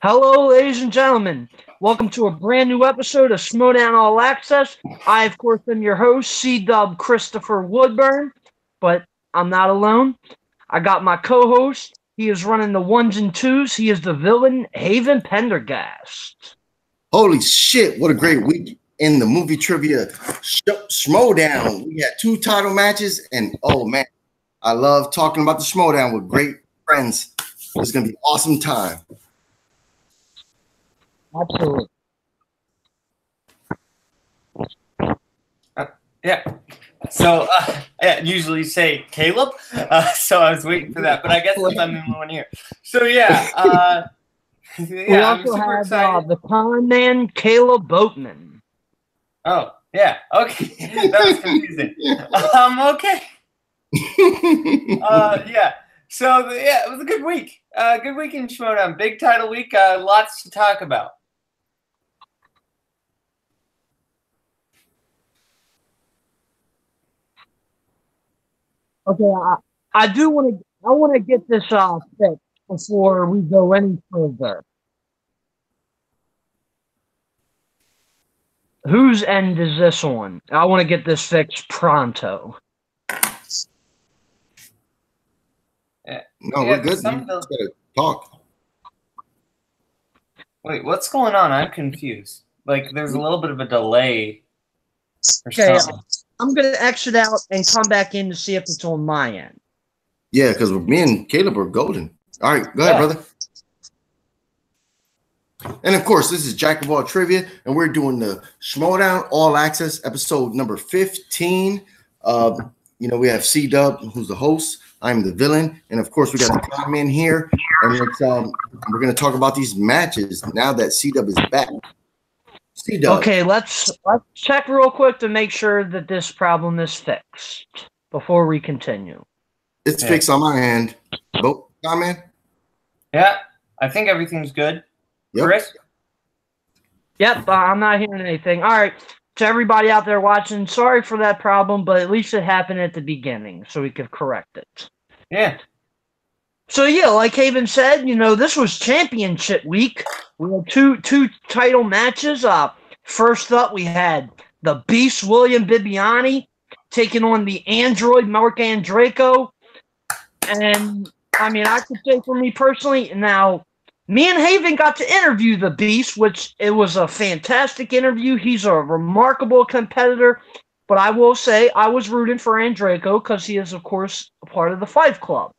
Hello, ladies and gentlemen. Welcome to a brand new episode of Schmoedown All Access. I, of course, am your host, C-Dub Christopher Woodburn, but I'm not alone. I got my co-host. He is running the ones and twos. He is the villain, Haven Pendergast. Holy shit, what a great week in the movie trivia Schmoedown. We had 2 title matches, and oh man, I love talking about the Schmoedown with great friends. It's going to be an awesome time. Absolutely. Yeah. So I usually say Caleb, so I was waiting for that, but I guess I'm the only one here. So yeah, We also have the con man, Caleb Boatman. Oh yeah, okay, that was confusing. Okay. Yeah. So yeah, it was a good week. Good week in Schmoedown. Big title week. Lots to talk about. Okay, I want to get this fixed before we go any further. Whose end is this on? I want to get this fixed pronto. No, we're good. You just gotta talk. Wait, what's going on? I'm confused. Like, there's a little bit of a delay. Okay, I'm going to exit out and come back in to see if it's on my end. Yeah, because me and Caleb are golden. All right, go ahead, brother. And of course, this is Jack of All Trivia, and we're doing the Schmoedown All Access episode number 15. We have C-Dub, who's the host. I'm the villain, and of course, we got the con man here, and we're going to talk about these matches now that C-Dub is back. C-Dub. Okay, let's check real quick to make sure that this problem is fixed before we continue. It's fixed on my end. Vote, con man. Yeah, I think everything's good. Yep. Chris? Yep, I'm not hearing anything. All right, to everybody out there watching, sorry for that problem, but at least it happened at the beginning, so we could correct it. Yeah. So yeah, like Haven said, this was championship week. We had two title matches. First up, we had the Beast William Bibbiani taking on the Android Mark Andreyko. And I could say for me personally, now me and Haven got to interview the Beast, which it was a fantastic interview. He's a remarkable competitor, but I will say I was rooting for Andreyko because he is, of course, a part of the Five Club.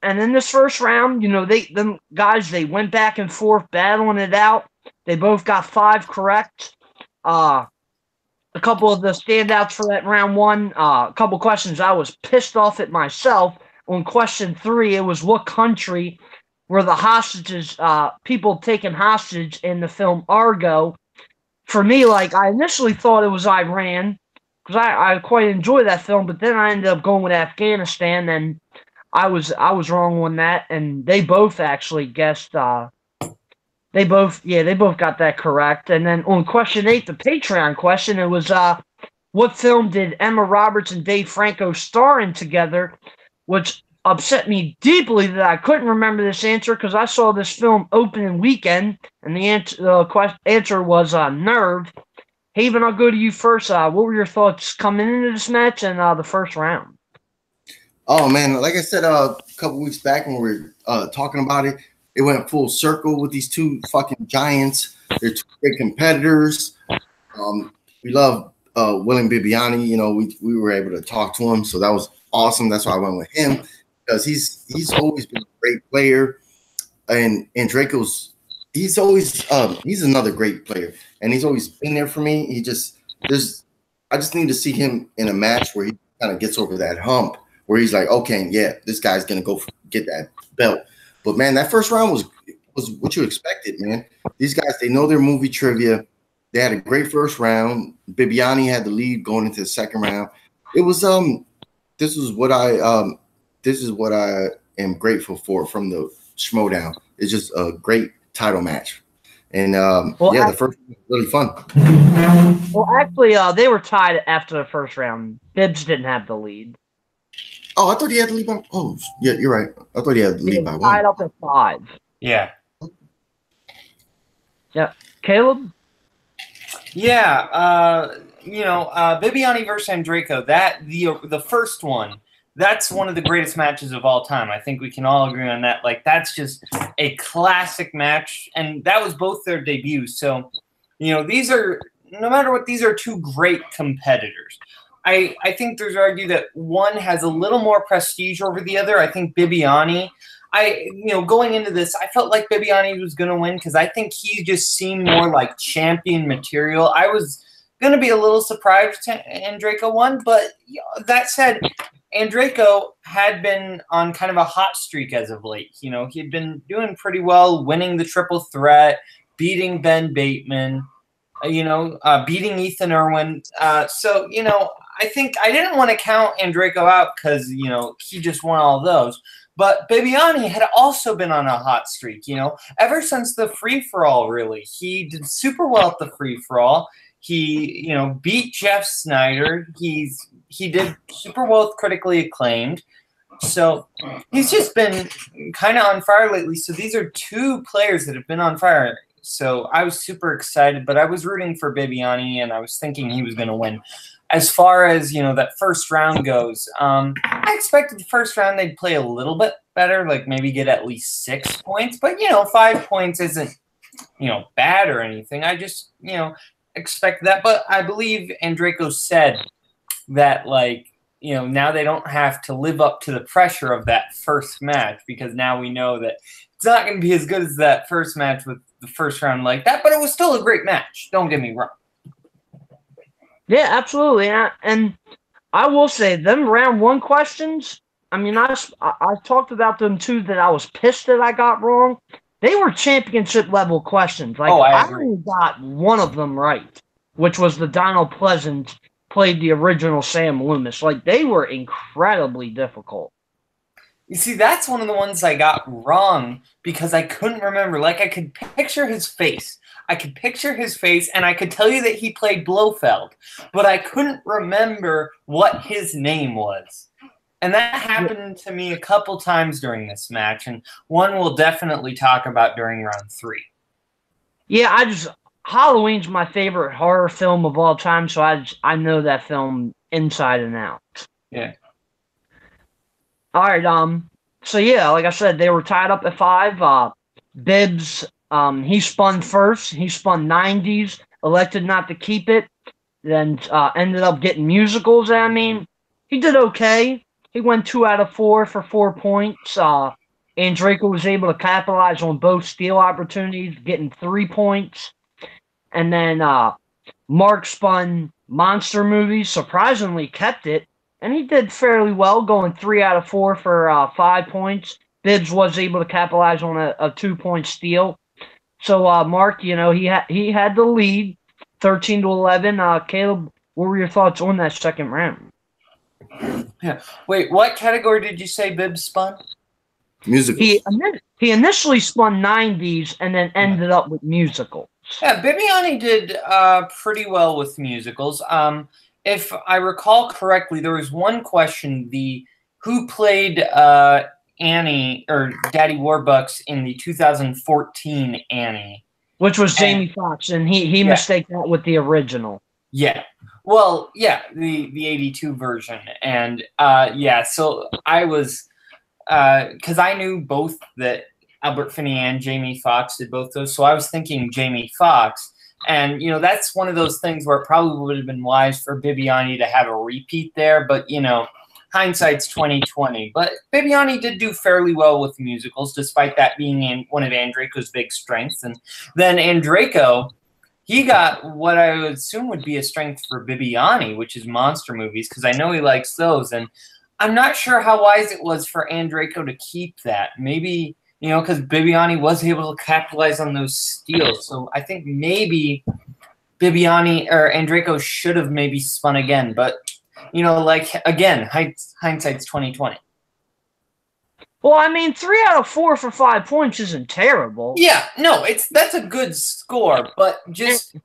And in this first round, they went back and forth battling it out. They both got 5 correct. A couple of the standouts for that round one, a couple questions I was pissed off at myself. On question 3, it was what country were the hostages, people taken hostage in the film Argo. For me, I initially thought it was Iran, because I quite enjoy that film, but then I ended up going with Afghanistan, and I was wrong on that, and they both actually guessed. They both got that correct. And then on question 8, the Patreon question, it was what film did Emma Roberts and Dave Franco star in together, which upset me deeply that I couldn't remember this answer because I saw this film opening weekend, and the answer was Nerve. Haven, I'll go to you first. What were your thoughts coming into this match and the first round? Oh man, like I said a couple weeks back when we were talking about it, it went full circle with these 2 fucking giants. They're 2 great competitors. We love William Bibbiani. We were able to talk to him, so that was awesome. That's why I went with him because he's always been a great player, and Draco's he's another great player, and he's always been there for me. I just need to see him in a match where he kind of gets over that hump, where he's like, okay, yeah, this guy's gonna go get that belt. But man, that first round was what you expected, man. These guys, they know their movie trivia. They had a great first round. Bibbiani had the lead going into the second round. It was this is what I am grateful for from the Schmoedown. It's just a great title match. And the first one was really fun. Well, actually, they were tied after the first round. Bibbs didn't have the lead. Oh, I thought he had the lead by. Oh, yeah, you're right. I thought he had the lead by 1. Tied up at 5. Yeah. Yeah, Caleb. Yeah, Bibiani versus Andreyko. The first one. That's one of the greatest matches of all time. I think we can all agree on that. Like, that's just a classic match, and that was both their debuts. So, these are, no matter what, these are two great competitors. I think there's argue that one has a little more prestige over the other. I think Bibiani, going into this, I felt like Bibiani was going to win because I think he just seemed more like champion material. I was going to be a little surprised Andreyko won, but that said, Andreyko had been on kind of a hot streak as of late. He had been doing pretty well, winning the triple threat, beating Ben Bateman, beating Ethan Irwin. So, I think I didn't want to count Andreyko out because, he just won all those. But Bibiani had also been on a hot streak, ever since the free-for-all, really. He did super well at the free-for-all. He, beat Jeff Snyder. He did super well with Critically Acclaimed. So he's just been kind of on fire lately. So these are two players that have been on fire. So I was super excited, but I was rooting for Bibiani, and I was thinking he was going to win. As far as, that first round goes, I expected the first round they'd play a little bit better, like maybe get at least 6 points. But, 5 points isn't, bad or anything. I just, expect that. But I believe Andreyko said that, now they don't have to live up to the pressure of that first match because now we know that it's not going to be as good as that first match with the first round like that. But it was still a great match. Don't get me wrong. Yeah, absolutely. And I will say, them round one questions, I mean, I talked about them too that I was pissed that I got wrong. They were championship level questions. Like, I only got one of them right, which was the Donald Pleasant played the original Sam Loomis. Like, they were incredibly difficult. You see, that's one of the ones I got wrong because I couldn't remember. Like, I could picture his face. And I could tell you that he played Blofeld, but I couldn't remember what his name was. And that happened to me a couple times during this match, and one we'll definitely talk about during round 3. Yeah, Halloween's my favorite horror film of all time, so I know that film inside and out. Yeah. All right, so yeah, like I said, they were tied up at 5. Bibbs, he spun first. He spun 90s, elected not to keep it, then ended up getting musicals. I mean, he did okay. He went 2 out of 4 for 4 points. Andreyko was able to capitalize on both steal opportunities, getting 3 points. And then Mark spun Monster Movies, surprisingly kept it, and he did fairly well, going 3 out of 4 for 5 points. Bibbs was able to capitalize on a 2-point steal. So, Mark, he had the lead, 13-11. Caleb, what were your thoughts on that second round? Yeah. Wait, what category did you say Bibbs spun? Musicals. He initially spun 90s and then ended up with musicals. Yeah, Bibiani did pretty well with musicals. If I recall correctly, there was one question, who played Annie or Daddy Warbucks in the 2014 Annie, which was Jamie Foxx, and he mistaked that with the original. Yeah, well, yeah, the 82 version, and so I was because I knew both that Albert Finney and Jamie Foxx did both those, so I was thinking Jamie Foxx, and that's one of those things where it probably would have been wise for Bibiani to have a repeat there, but hindsight's 20/20, but Bibiani did do fairly well with musicals, despite that being one of Andreyko's big strengths. And then Andreyko, he got what I would assume would be a strength for Bibiani, which is monster movies, because I know he likes those. And I'm not sure how wise it was for Andreyko to keep that. Maybe, because Bibiani was able to capitalize on those steals. So I think maybe Bibiani or Andreyko should have maybe spun again, but again, hindsight's 20/20. Well, I mean, 3 out of 4 for 5 points isn't terrible. Yeah, no, that's a good score, but just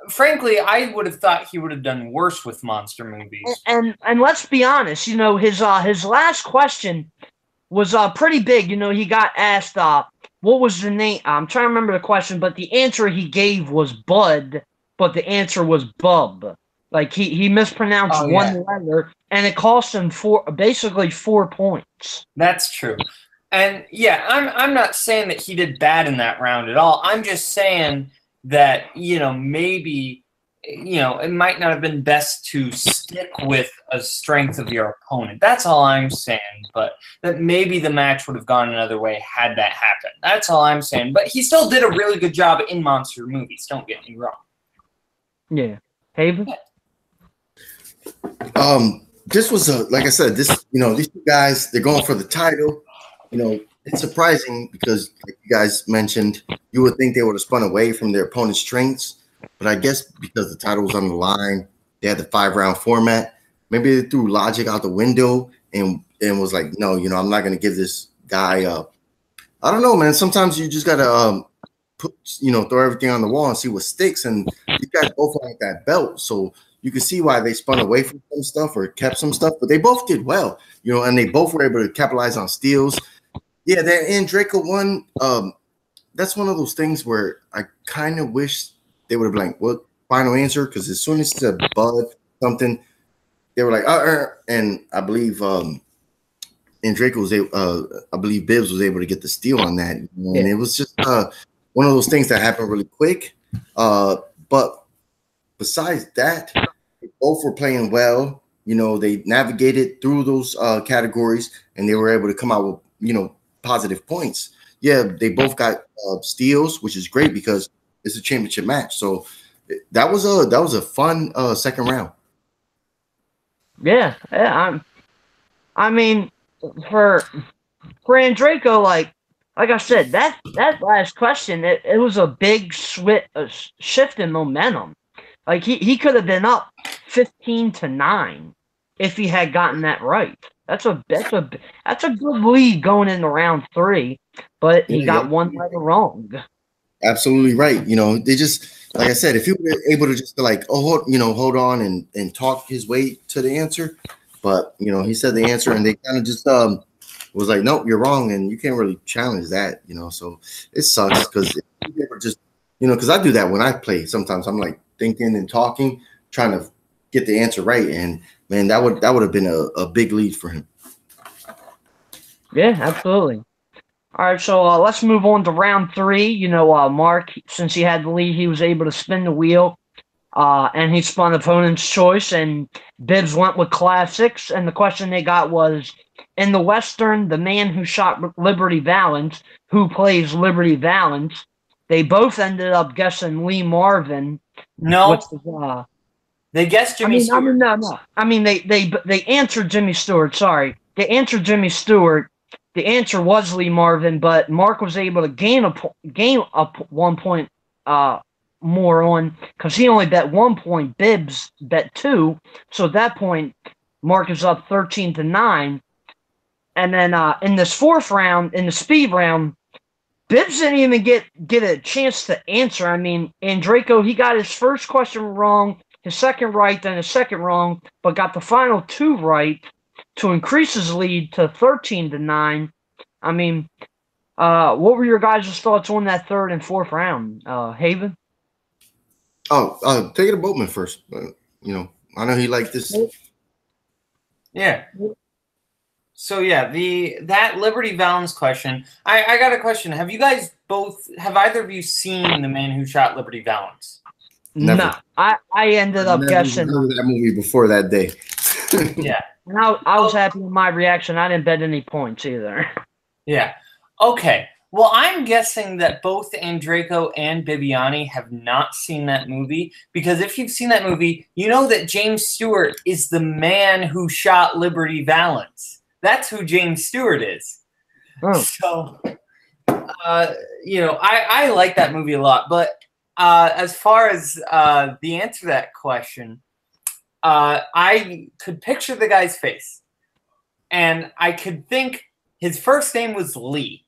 frankly, I would have thought he would have done worse with monster movies. And let's be honest, his last question was pretty big. He got asked, what was the name? I'm trying to remember the question, but the answer he gave was Bud, but the answer was Bub. Like he mispronounced one letter, and it cost him basically 4 points. That's true. And yeah, I'm not saying that he did bad in that round at all. I'm just saying that, maybe, it might not have been best to stick with a strength of your opponent. That's all I'm saying. But that maybe the match would have gone another way had that happened. That's all I'm saying. But he still did a really good job in monster movies. Don't get me wrong. Yeah. Haven? This was like I said, these two guys, they're going for the title. It's surprising because, like you guys mentioned, you would think they would have spun away from their opponent's strengths. But I guess because the title was on the line, they had the 5-round format. Maybe they threw logic out the window and was like, no, I'm not going to give this guy I don't know, man. Sometimes you just got to throw everything on the wall and see what sticks. And these guys both like that belt. So you can see why they spun away from some stuff or kept some stuff. But they both did well, and they both were able to capitalize on steals. Yeah, that and Draco one, that's one of those things where I kind of wish they would have been like, what final answer? Because as soon as it said Bud something, they were like, and I believe and Draco was I believe Bibbs was able to get the steal on that. And it was just one of those things that happened really quick. But besides that, they both were playing well. They navigated through those categories and they were able to come out with, positive points. Yeah, they both got steals, which is great because it's a championship match. So that was a fun second round. Yeah. I mean, for Andraco, like I said, that last question, it was a big shift in momentum. Like he could have been up 15-9 if he had gotten that right. That's a good lead going into round 3, but he got one letter wrong. Absolutely right. They just, like I said, if he were able to just hold on and talk his way to the answer, but he said the answer and they kind of just was like, nope, you're wrong, and you can't really challenge that. So it sucks because just because I do that when I play. Sometimes I'm like thinking and talking, trying to get the answer right, and man, that would have been a big lead for him. Yeah, absolutely. All right, so let's move on to round 3. Mark, since he had the lead, he was able to spin the wheel, and he spun opponent's choice, and Bibbs went with classics, and the question they got was, in the Western, the man who shot Liberty Valance, who plays Liberty Valance, they both ended up guessing Lee Marvin. No. They guessed Jimmy Stewart. No. I mean, they answered Jimmy Stewart. Sorry. They answered Jimmy Stewart. The answer was Lee Marvin, but Mark was able to gain up 1 point more on because he only bet 1 point. Bibbs bet 2. So at that point, Mark is up 13-9. And then in this 4th round, in the speed round, Bibbs didn't even get a chance to answer. I mean, Andraco, he got his first question wrong, his second right, then his second wrong, but got the final 2 right to increase his lead to 13-9. I mean, what were your guys' thoughts on that 3rd and 4th round, Haven? Oh, take it to Boatman first. I know he liked this. Yeah. So yeah, that Liberty Valance question. I got a question. Have either of you seen The Man Who Shot Liberty Valance? Never. No, I ended up guessing that movie before that day. Yeah. And I was happy with my reaction. I didn't bet any points either. Yeah. Okay. Well, I'm guessing that both Andraco and Bibiani have not seen that movie, because if you've seen that movie, you know that James Stewart is the man who shot Liberty Valance. That's who James Stewart is. Oh. So, I like that movie a lot. But as far as the answer to that question, I could picture the guy's face. And I could think his first name was Lee.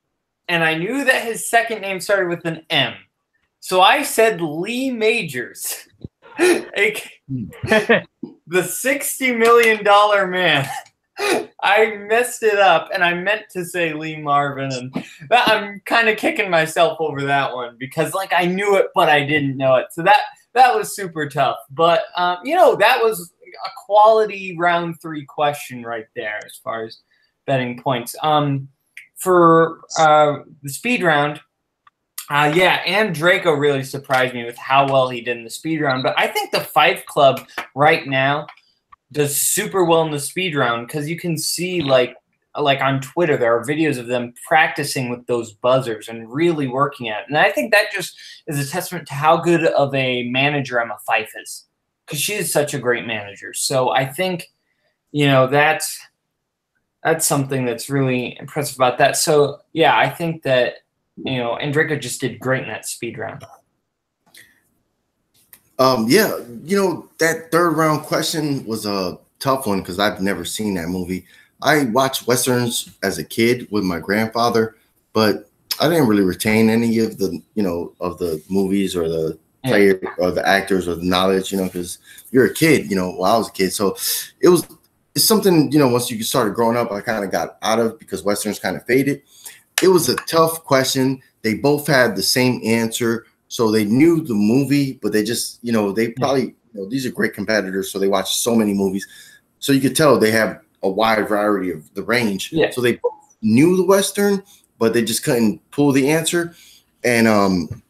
And I knew that his second name started with an M. So I said Lee Majors. The $60 million man. I messed it up, and I meant to say Lee Marvin, and I'm kind of kicking myself over that one because, like, I knew it, but I didn't know it. So that was super tough. But that was a quality round 3 question right there as far as betting points. For the speed round, and Draco really surprised me with how well he did in the speed round. But I think the Fife Club right now does super well in the speed round because you can see like on Twitter there are videos of them practicing with those buzzers and really working at it. And I think that just is a testament to how good of a manager Emma Fife is because she is such a great manager. So I think that's something that's really impressive about that. So yeah, I think that and Draco just did great in that speed round. That third round question was a tough one because I've never seen that movie. I watched Westerns as a kid with my grandfather, but I didn't really retain any of the, of the movies or the player or the actors or the knowledge, because you're a kid, well, I was a kid. So it's something, once you started growing up, I kind of got out of because Westerns kind of faded. It was a tough question. They both had the same answer. So they knew the movie, but they just, they probably, these are great competitors. So they watch so many movies. So you could tell they have a wide variety of the range. Yeah. So they both knew the Western, but they just couldn't pull the answer. And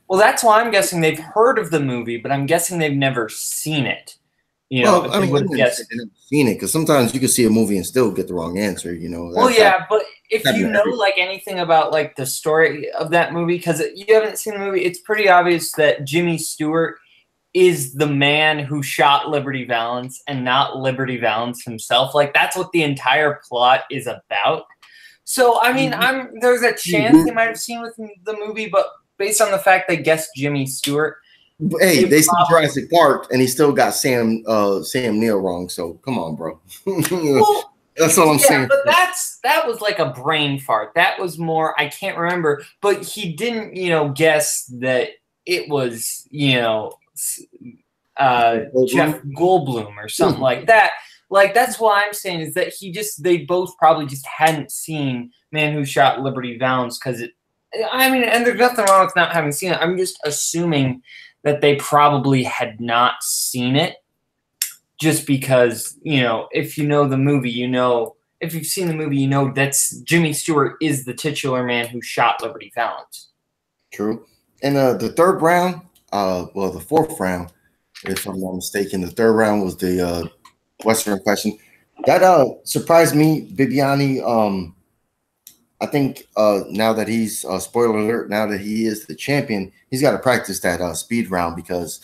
well, that's why I'm guessing they've heard of the movie, but I'm guessing they've never seen it. Well, I would have guessed they've never seen it because sometimes you can see a movie and still get the wrong answer. Well, yeah, but if you know like anything about like the story of that movie, because you haven't seen the movie, it's pretty obvious that Jimmy Stewart is the man who shot Liberty Valance and not Liberty Valance himself. Like that's what the entire plot is about. So I mean, there's a chance they might have seen with the movie, but based on the fact they guessed Jimmy Stewart. Hey, they see Jurassic Park and he still got Sam Neill wrong. So come on, bro. Well, that's all I'm saying. But that was like a brain fart. That was more, I can't remember, but he didn't, guess that it was, Jeff Goldblum or something like that. Like that's what I'm saying is that they both probably just hadn't seen Man Who Shot Liberty Valance because and there's nothing wrong with not having seen it. I'm just assuming that they probably had not seen it just because, if you know the movie, if you've seen the movie, that's Jimmy Stewart is the titular man who shot Liberty Valance. True. And the third round, the fourth round, if I'm not mistaken, the third round was the Western question. That surprised me, Bibiani. I think now that he's spoiler alert, now that he is the champion, he's got to practice that speed round because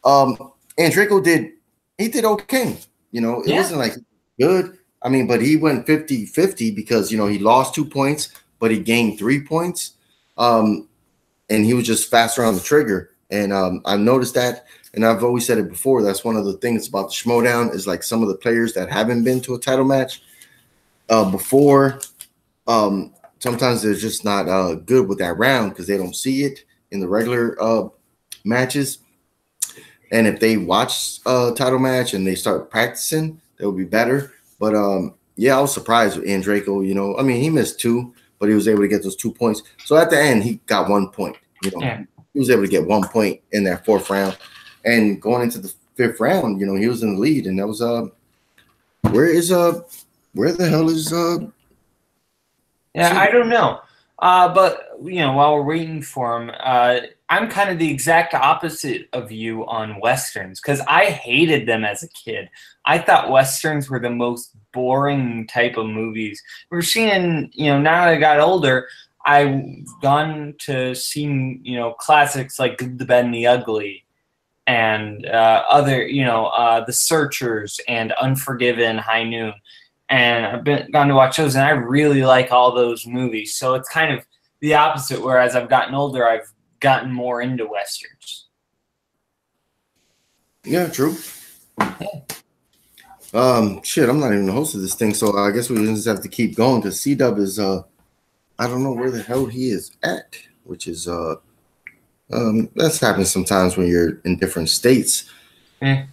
and Draco did okay. It wasn't like good. I mean, but he went 50-50 because he lost 2 points, but he gained 3 points. And he was just faster on the trigger. And I've noticed that, and I've always said it before. That's one of the things about the Schmoedown is like some of the players that haven't been to a title match before. Sometimes they're just not good with that round because they don't see it in the regular matches. And if they watch a title match and they start practicing, they'll be better. But I was surprised with Draco. He missed 2, but he was able to get those 2 points. So at the end, he got 1 point. He was able to get 1 point in that fourth round. And going into the fifth round, he was in the lead, and that was where the hell is I don't know. But while we're waiting for him, I'm kind of the exact opposite of you on Westerns because I hated them as a kid. I thought Westerns were the most boring type of movies. We're seeing, now that I got older, I've gone to see, classics like Good, the Bad, and the Ugly and other, The Searchers and Unforgiven, High Noon. And I've gone to watch those, and I really like all those movies. So it's kind of the opposite, whereas I've gotten older, I've gotten more into Westerns. Yeah, true. Shit, I'm not even the host of this thing, so I guess we just have to keep going because C-Dub is, I don't know where the hell he is at, which is, that's happens sometimes when you're in different states. Let's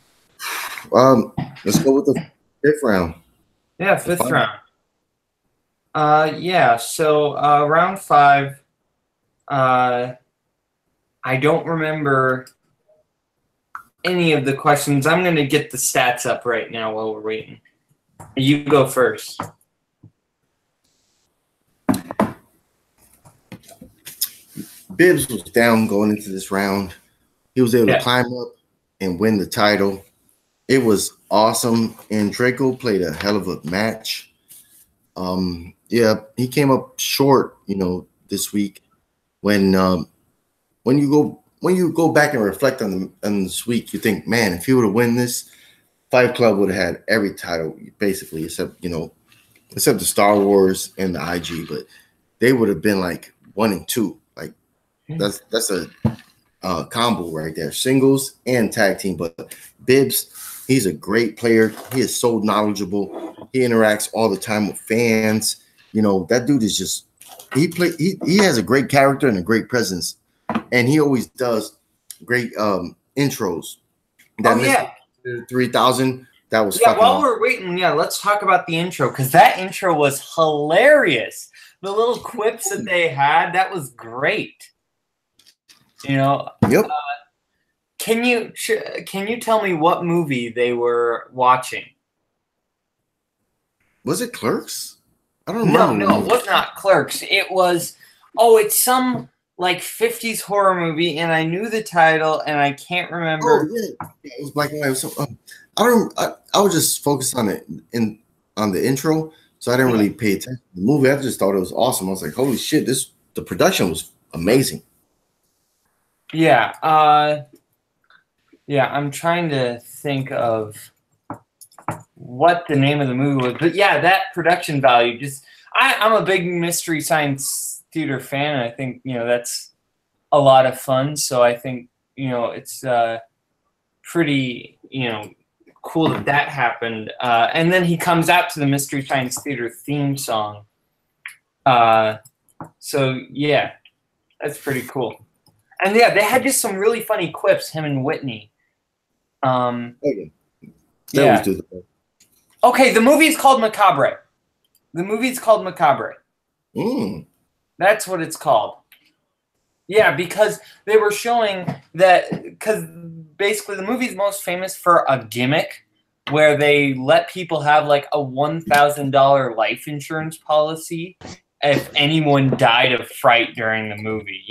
go with the fifth round. Yeah, fifth round. Yeah, so round 5, I don't remember any of the questions. I'm going to get the stats up right now while we're waiting. You go first. Bibbs was down going into this round. He was able to climb up and win the title. It was awesome, and Draco played a hell of a match. Yeah, he came up short, this week. When you go back and reflect on this week, you think, man, if he would have won this, Fight Club would have had every title basically, except the Star Wars and the IG, but they would have been like 1 and 2. Like that's a combo right there, singles and tag team. But Bibbs, he's a great player. He is so knowledgeable. He interacts all the time with fans. That dude is just he has a great character and a great presence, and he always does great intros. That 3000, that was fucking while awesome. we're waiting, let's talk about the intro, because that intro was hilarious. The little quips that they had, that was great. Yep. Can you tell me what movie they were watching? Was it Clerks? I don't remember. No, it was not Clerks. It was it's some like 50s horror movie, and I knew the title and I can't remember. Oh yeah, it was black and white. So I was just focused on it on the intro, so I didn't really pay attention to the movie. I just thought it was awesome. I was like, holy shit, the production was amazing. Yeah, I'm trying to think of what the name of the movie was, but that production value, I'm a big Mystery Science Theater fan, and I think that's a lot of fun. So I think it's pretty cool that happened. And then he comes out to the Mystery Science Theater theme song. So yeah, that's pretty cool. And they had just some really funny quips, him and Whitney. Okay, the movie's called Macabre. That's what it's called. Yeah, because they were showing that, because basically the movie's most famous for a gimmick where they let people have like a $1,000 life insurance policy if anyone died of fright during the movie.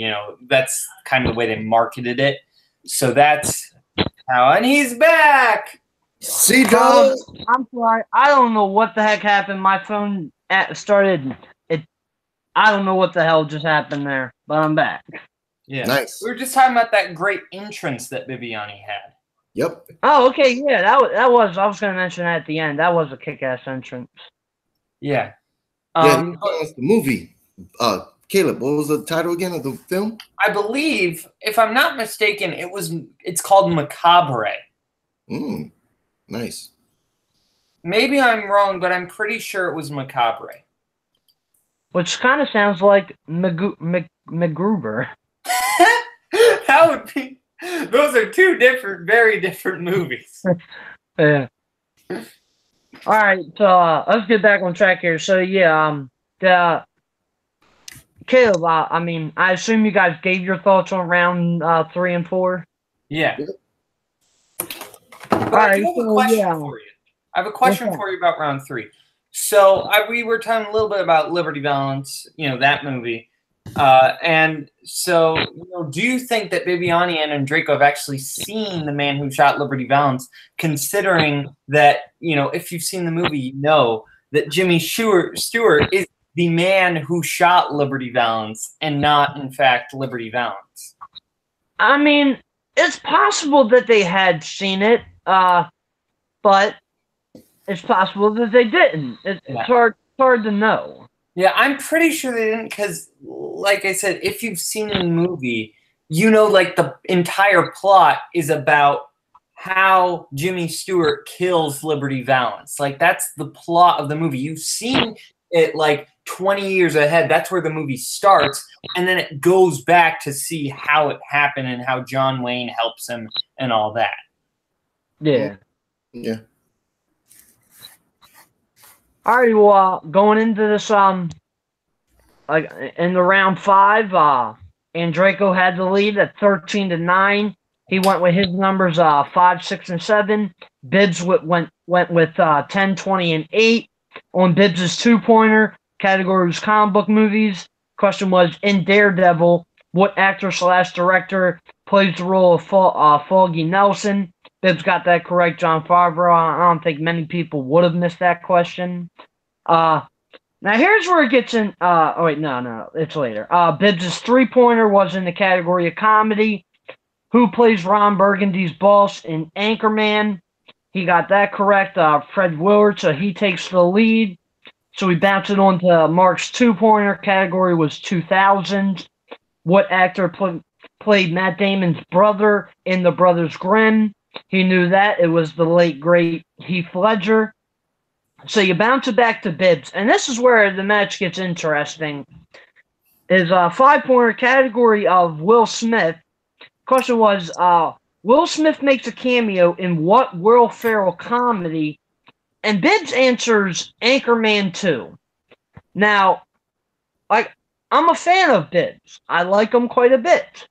That's kind of the way they marketed it. So that's how, and he's back. See, dog. I'm sorry. I don't know what the heck happened. My phone started. I don't know what the hell just happened there, but I'm back. Yeah, nice. We were just talking about that great entrance that Bibiani had. Yep. Oh, okay. Yeah, that was. I was going to mention that at the end. That was a kick-ass entrance. Yeah. That's the movie. Caleb, what was the title again of the film? I believe, if I'm not mistaken, it's called Macabre. Nice. Maybe I'm wrong, but I'm pretty sure it was Macabre. Which kind of sounds like MacGruber. That would be. Those are two very different movies. Yeah. All right, so let's get back on track here. So Caleb, I assume you guys gave your thoughts on round 3 and 4. Yeah. All right. I have a question for you about round 3. So we were talking a little bit about Liberty Valance, that movie. And so, do you think that Bibiani and Draco have actually seen The Man Who Shot Liberty Valance, considering that, if you've seen the movie, you know that Jimmy Stewart is the man who shot Liberty Valance and not, in fact, Liberty Valance? I mean, it's possible that they had seen it, but it's possible that they didn't. It's hard to know. Yeah, I'm pretty sure they didn't, because, like I said, if you've seen the movie, like the entire plot is about how Jimmy Stewart kills Liberty Valance. Like, that's the plot of the movie. You've seen it like 20 years ahead. That's where the movie starts, and then it goes back to see how it happened and how John Wayne helps him and all that. Yeah. Yeah. All right, well, going into this, like in the round 5, Andreyko had the lead at 13-9. He went with his numbers 5, 6, and 7. Bibbs went with 10, 20, and 8 on Bibbs's 2-pointer. Category was comic book movies. Question was, in Daredevil, what actor / director plays the role of Foggy Nelson? Bibbs got that correct. Jon Favreau. I don't think many people would have missed that question. Now here's where it gets in. Oh wait, no, it's later. Bibbs's 3-pointer was in the category of comedy. Who plays Ron Burgundy's boss in Anchorman? He got that correct. Fred Willard, so he takes the lead. So we bounce it on to Mark's 2-pointer. Category was 2000. What actor played Matt Damon's brother in The Brothers Grimm? He knew that. It was the late, great Heath Ledger. So you bounce it back to Bibbs. And this is where the match gets interesting. Is a 5-pointer category of Will Smith. Question was, Will Smith makes a cameo in what Will Ferrell comedy? And Bibbs answers Anchorman 2. Now, I'm a fan of Bibbs. I like him quite a bit.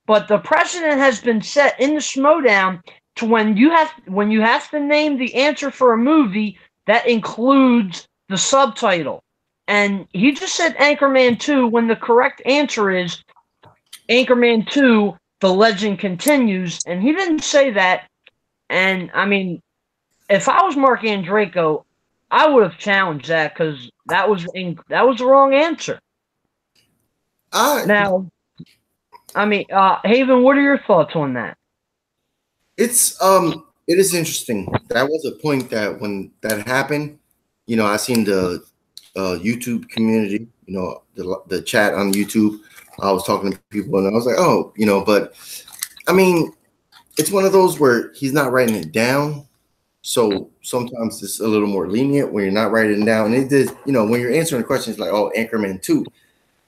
But the precedent has been set in the Schmoedown to when you have to name the answer for a movie, that includes the subtitle. And he just said Anchorman 2 when the correct answer is Anchorman 2, The Legend Continues. And he didn't say that. And, I mean, if I was Mark Andreyko, I would have challenged that because that was the wrong answer. Now, I mean, Haven, what are your thoughts on that? It is interesting. That was a point that when that happened, you know, I seen the YouTube community, you know, the chat on YouTube. I was talking to people and I was like, oh, you know, but I mean, it's one of those where he's not writing it down. So sometimes it's a little more lenient when you're not writing it down. And it did, you know, when you're answering the questions like, oh, Anchorman 2,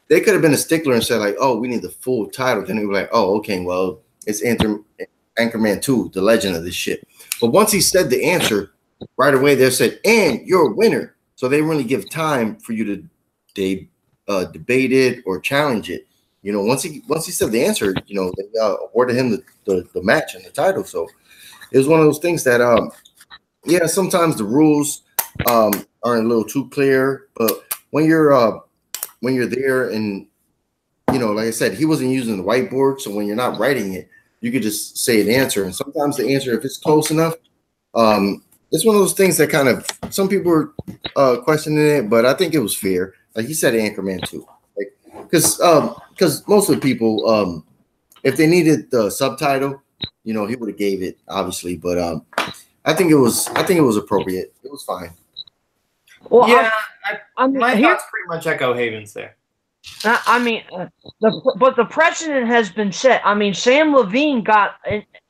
they could have been a stickler and said like, oh, we need the full title. Then it would be like, oh, okay, well, it's Anchorman 2, the legend of this shit. But once he said the answer, right away they said, and you're a winner. So they really give time for you to debate it or challenge it. You know, once he said the answer, you know, they awarded him the match and the title. So it was one of those things that yeah, sometimes the rules aren't a little too clear, but when you're there and, you know, like I said, he wasn't using the whiteboard. So when you're not writing it, you could just say an answer. And sometimes the answer, if it's close enough, it's one of those things that kind of, some people are questioning it, but I think it was fair. Like he said, Anchorman 2, like, because most of the people, if they needed the subtitle, you know, he would have gave it, obviously, but I think it was appropriate. It was fine. Well, yeah, my thoughts pretty much echo Haven's there. I mean, but the precedent has been set. I mean, Sam Levine got.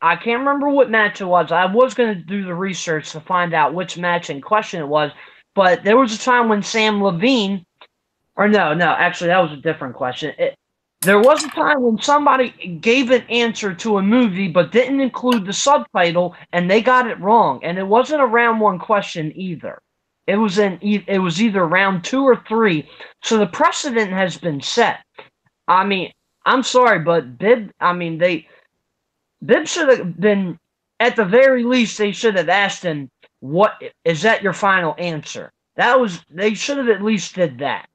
I can't remember what match it was. I was going to do the research to find out which match in question it was. But there was a time when Sam Levine, or no, actually that was a different question. There was a time when somebody gave an answer to a movie but didn't include the subtitle, and they got it wrong. And it wasn't a round 1 question either. It was either round 2 or 3. So the precedent has been set. I mean, I'm sorry, but Bibb should have been, at the very least, they should have asked him, what is that your final answer? They should have at least did that.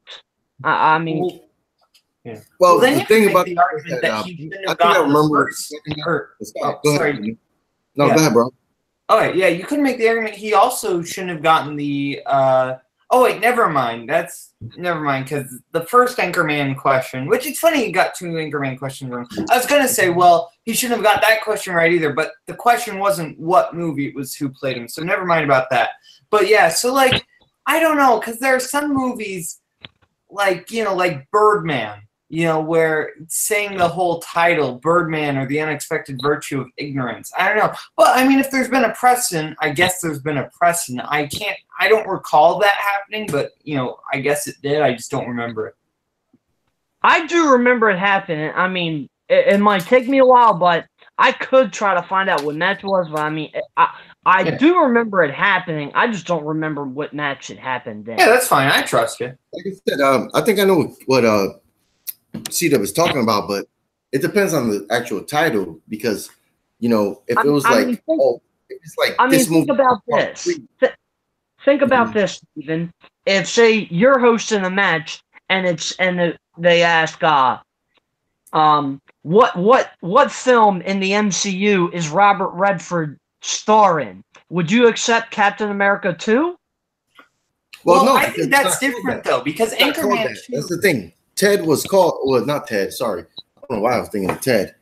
I mean, yeah. Well, the thing about the argument that he shouldn't have gotten Go ahead, bro. All right, yeah, you couldn't make the argument. He also shouldn't have gotten the. Oh wait, never mind. Never mind, because the first Anchorman question, which it's funny he got 2 Anchorman questions wrong. I was gonna say, well, he shouldn't have got that question right either. But the question wasn't what movie; it was who played him. So never mind about that. But yeah, so like I don't know, because there are some movies like like Birdman. You know, where saying the whole title, Birdman or the Unexpected Virtue of Ignorance. I don't know. Well, I mean, if there's been a precedent, I guess there's been a precedent. I don't recall that happening, but, I guess it did. I just don't remember it. I do remember it happening. I mean, it might take me a while, but I could try to find out what match it was. But I mean, I do remember it happening. I just don't remember what match it happened in. Yeah, that's fine. I trust you. Like I said, I think I know what C-Dub is talking about, but it depends on the actual title because, you know, if it was if it's like this movie. Think about this. Think about this, Steven. If say you're hosting a match and they ask what film in the MCU is Robert Redford starring? Would you accept Captain America 2? Well, no, I think that's different though because Anchorman 2. That's the thing. Ted was called, well, not Ted. Sorry, I don't know why I was thinking of Ted,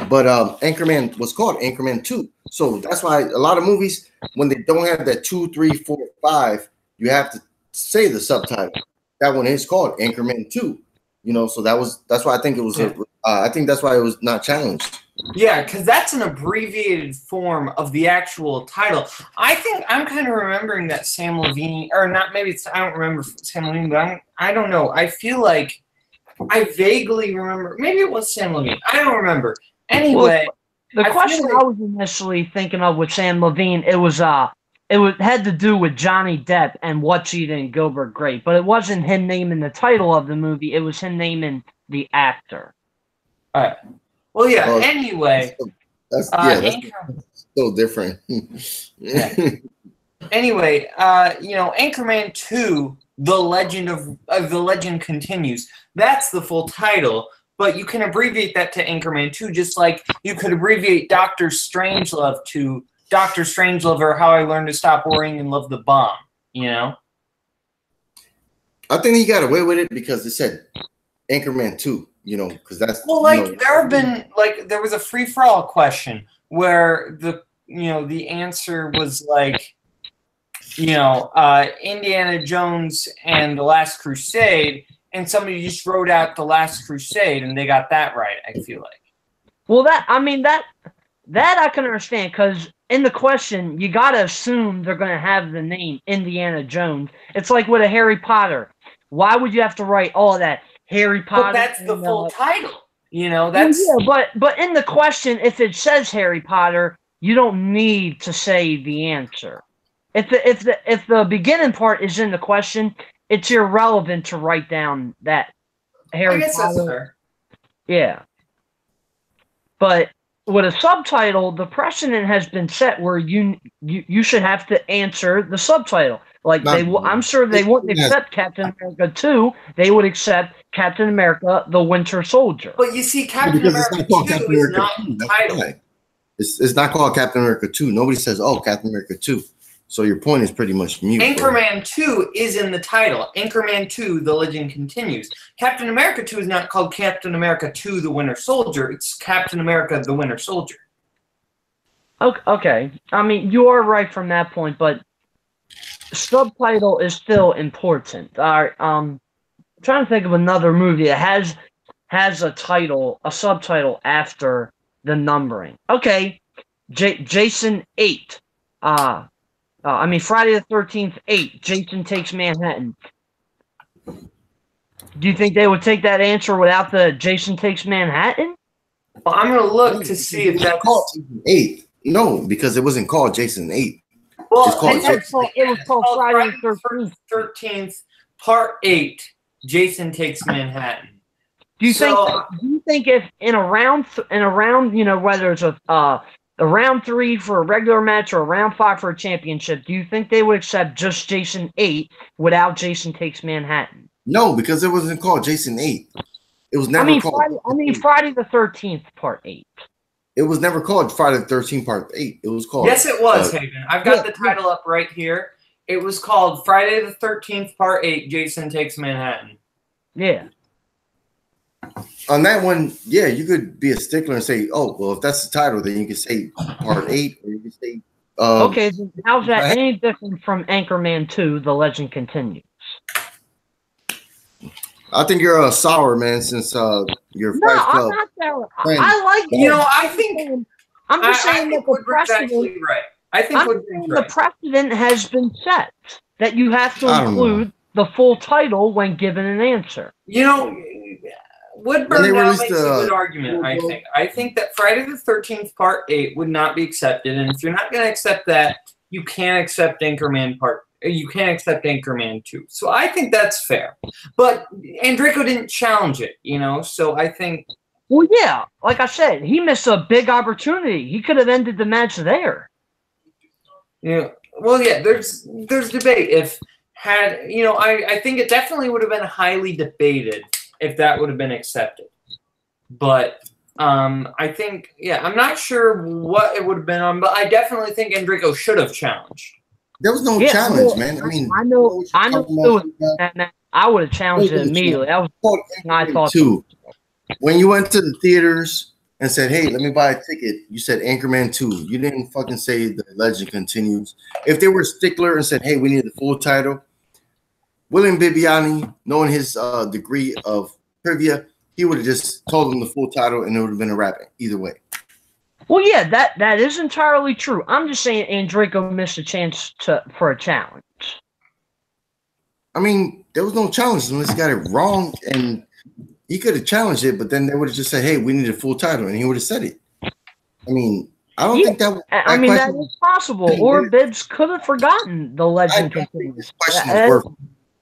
but Anchorman was called Anchorman 2. So that's why a lot of movies, when they don't have that 2, 3, 4, 5, you have to say the subtitle. That one is called Anchorman 2. You know, so that's why I think it was. I think that's why it was not challenged. Yeah, because that's an abbreviated form of the actual title. I think I'm kind of remembering that Sam Levine, or not. Maybe it's I don't remember Sam Levine, but I don't know. I feel like I vaguely remember. Maybe it was Sam Levine. I don't remember. Anyway, the question I was initially thinking of with Sam Levine, it had to do with Johnny Depp and What's Eating Gilbert Grape, but it wasn't him naming the title of the movie. It was him naming the actor. All right. Well, yeah. Anyway, that's so different. Yeah. Anyway, you know, Anchorman 2: The Legend of the Legend Continues. That's the full title, but you can abbreviate that to Anchorman 2, just like you could abbreviate Doctor Strangelove to Doctor Strangelove or How I Learned to Stop Worrying and Love the Bomb. You know. I think he got away with it because it said Anchorman 2. You know, because that's there have been there was a free for all question where the answer was Indiana Jones and the Last Crusade, and somebody just wrote out the Last Crusade and they got that right. I feel like. Well, that I can understand because in the question you gotta assume they're gonna have the name Indiana Jones. It's like with a Harry Potter. Why would you have to write all of that? Harry Potter. But that's the full title. You know, that's but in the question, if it says Harry Potter, you don't need to say the answer. If the beginning part is in the question, it's irrelevant to write down that Harry Potter. That's fair. Yeah. But with a subtitle, the precedent has been set where you should have to answer the subtitle. Like I'm sure they wouldn't accept Captain America 2. They would accept Captain America: The Winter Soldier. But you see, Captain America 2 is not the title. It's not called Captain America 2. Nobody says, "Oh, Captain America 2." So your point is pretty much mute. Anchorman 2 is in the title. Anchorman 2: The Legend Continues. Captain America 2 is not called Captain America 2: The Winter Soldier. It's Captain America: The Winter Soldier. Okay. I mean, you are right from that point, but subtitle is still important. All right. I'm trying to think of another movie that has a subtitle after the numbering. Okay. Jason 8. Friday the 13th 8. Jason Takes Manhattan. Do you think they would take that answer without the Jason Takes Manhattan? Well, I'm gonna look to see if that's called Jason 8. No, because it wasn't called Jason 8. Well, it was called Friday the 13th, Part 8, Jason Takes Manhattan. Do you think if in a round, whether it's a round 3 for a regular match or a round 5 for a championship, do you think they would accept just Jason 8 without Jason Takes Manhattan? No, because it wasn't called Jason 8. It was never called. Friday the 13th, Part 8. It was never called Friday the 13th Part 8. It was called. Yes, it was, Haven. I've got the title up right here. It was called Friday the 13th Part 8, Jason Takes Manhattan. Yeah. On that one, yeah, you could be a stickler and say, oh, well, if that's the title, then you can say Part 8, or you can say... okay, then how's that any different from Anchorman 2, The Legend Continues? I think you're sour, man, since your Fight Club. I'm not sour. I like I think I'm just saying that the precedent. Right. I think the precedent has been set that you have to include the full title when given an answer. You know, Woodburn makes a good argument, I think. I think that Friday the 13th Part 8 would not be accepted, and if you're not going to accept that, you can't accept Anchorman 2. So I think that's fair. But Andrico didn't challenge it, so I think... Well, yeah, like I said, he missed a big opportunity. He could have ended the match there. Yeah. Well, yeah, there's debate. I think it definitely would have been highly debated if that would have been accepted. But I think, I'm not sure what it would have been on, but I definitely think Andrico should have challenged. There was no challenge, man. I mean, I know. I would have challenged it immediately. That was my thought too. When you went to the theaters and said, "Hey, let me buy a ticket," you said Anchorman 2. You didn't fucking say the legend continues. If they were a stickler and said, "Hey, we need the full title," William Bibiani, knowing his degree of trivia, he would have just told them the full title, and it would have been a wrap either way. Well, yeah, that is entirely true. I'm just saying Andrico missed a chance for a challenge. I mean, there was no challenge unless he got it wrong, and he could have challenged it, but then they would have just said, "Hey, we need a full title," and he would have said it. I mean, I don't think that. That is possible. Or Bibbs could have forgotten the legend continues. This question is worth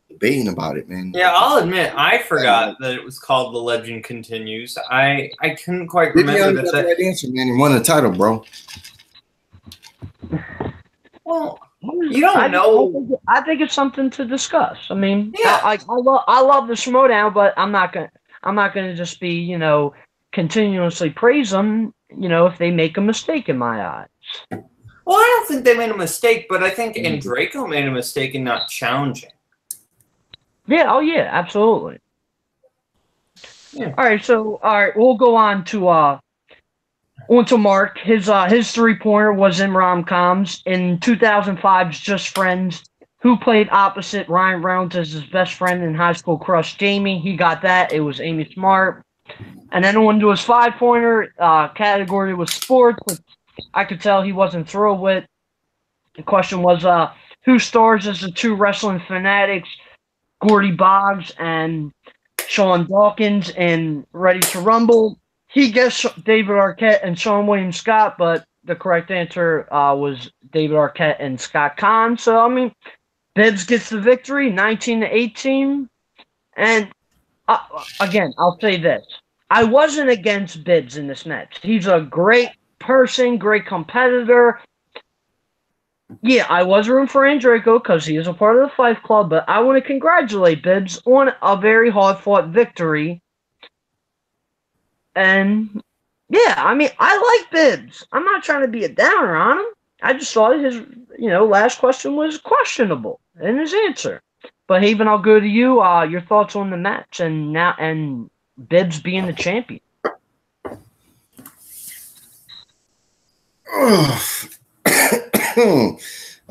debating about it, man. Yeah, I'll admit I forgot that it was called The Legend Continues. I couldn't quite remember that. The right answer, man. You won the title, bro. Well, you don't know. I think it's something to discuss. I mean, yeah. I love the Schmoedown, but I'm not gonna just be continuously praise them. If they make a mistake in my eyes. Well, I don't think they made a mistake, but I think Andrico made a mistake in not challenging. Yeah. Oh, yeah. Absolutely. Yeah. All right. We'll go on to Mark. His 3-pointer was in rom-coms. In 2005's Just Friends, who played opposite Ryan Reynolds as his best friend in high school crush Jamie. He got that. It was Amy Smart. And then on to his 5-pointer category was sports, which I could tell he wasn't thrilled with. The question was, who stars as the 2 wrestling fanatics, Gordy Boggs and Sean Dawkins in Ready to Rumble? He guessed David Arquette and Sean William Scott, but the correct answer was David Arquette and Scott Conn. So, I mean, Bibbs gets the victory, 19-18. And, again, I'll say this. I wasn't against Bibbs in this match. He's a great person, great competitor. Yeah, I was rooting for Andrico because he is a part of the Fife Club, but I want to congratulate Bibbs on a very hard-fought victory. And, yeah, I mean, I like Bibbs. I'm not trying to be a downer on him. I just thought his, last question was questionable in his answer. But, Haven, I'll go to you. Your thoughts on the match and Bibbs being the champion. I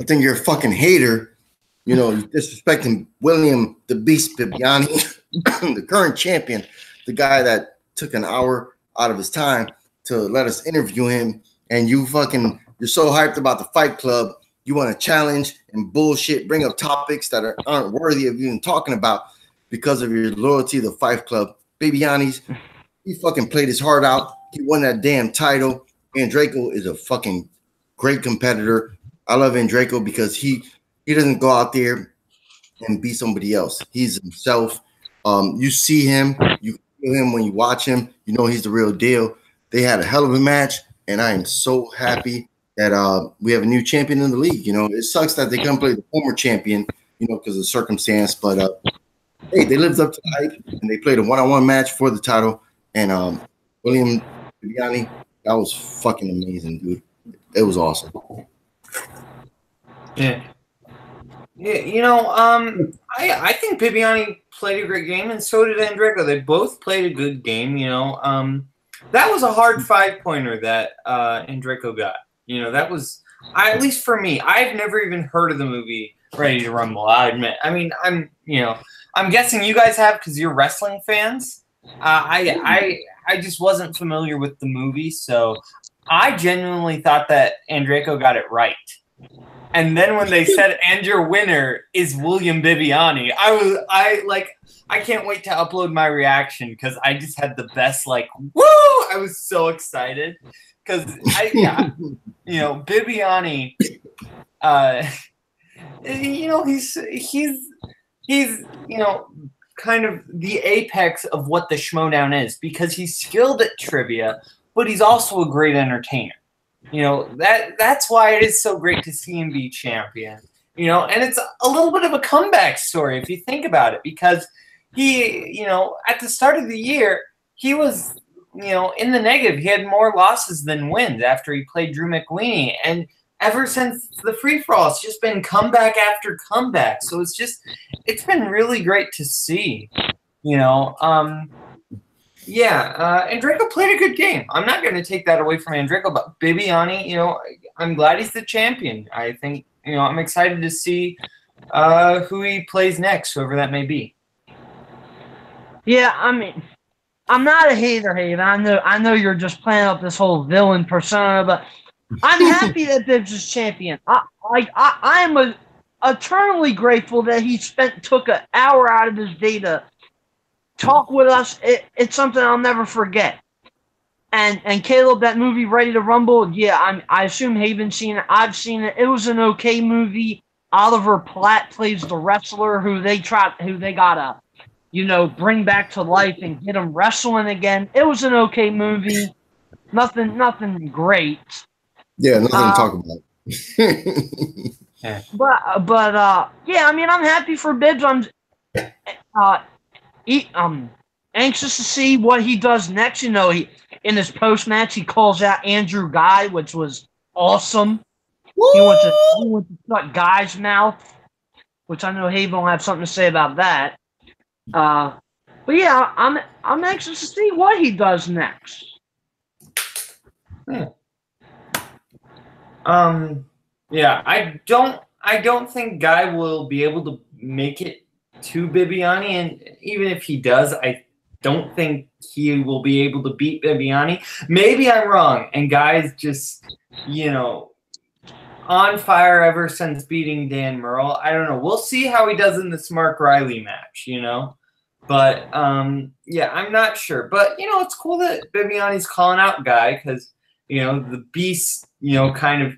think you're a fucking hater. You're disrespecting William the Beast Bibiani, the current champion, the guy that took an hour out of his time to let us interview him. And you're so hyped about the Fight Club. You want to challenge and bullshit, bring up topics that aren't worthy of even talking about because of your loyalty to the Fight Club. Bibiani's, he fucking played his heart out. He won that damn title. Andrico is a fucking great competitor. I love Andrico because he doesn't go out there and be somebody else. He's himself. You see him, you feel him when you watch him. You know he's the real deal. They had a hell of a match, and I am so happy that we have a new champion in the league. It sucks that they couldn't play the former champion, because of circumstance. But hey, they lived up to the hype, and they played a one-on-one match for the title. And William Bibiani, that was fucking amazing, dude. It was awesome. Yeah. I think Bibiani played a great game, and so did Andrico. They both played a good game. That was a hard 5-pointer that Andrico got. That was, at least for me, I've never even heard of the movie Ready to Rumble. I admit. I mean, I'm guessing you guys have because you're wrestling fans. I just wasn't familiar with the movie, so I genuinely thought that Andrico got it right. And then when they said, and your winner is William Bibiani, I can't wait to upload my reaction because I just had the best, woo! I was so excited because Bibiani, he's kind of the apex of what the Schmoedown is because he's skilled at trivia, but he's also a great entertainer. That's why it is so great to see him be champion. And it's a little bit of a comeback story if you think about it, because he, at the start of the year, he was, in the negative. He had more losses than wins after he played Drew McWeeny. And ever since the free-for-all, it's just been comeback after comeback. So it's been really great to see, Andrejko played a good game. I'm not going to take that away from Andrejko, but Bibiani, I'm glad he's the champion. I think, I'm excited to see who he plays next, whoever that may be. Yeah, I mean, I'm not a hater. I know you're just playing up this whole villain persona, but I'm happy that Bibbs is champion. I am eternally grateful that he took an hour out of his day to talk with us. It's something I'll never forget. And Caleb, that movie Ready to Rumble, yeah, I assume Haven's seen it. I've seen it. It was an okay movie. Oliver Platt plays the wrestler who they gotta, bring back to life and get him wrestling again. It was an okay movie. Nothing great. Yeah, nothing to talk about. Yeah, I mean, I'm happy for Bibbs. I'm anxious to see what he does next. He in his post match he calls out Andrew Guy, which was awesome. Woo! He wants to shut Guy's mouth, which I know Haven will have something to say about that. But yeah, I'm anxious to see what he does next. Yeah, I don't think Guy will be able to make it to Bibiani, and even if he does, I don't think he will be able to beat Bibiani. Maybe I'm wrong, and Guy's just, on fire ever since beating Dan Murrell. I don't know. We'll see how he does in this Mark Riley match, But, yeah, I'm not sure. But, it's cool that Bibiani's calling out Guy because, the Beast, kind of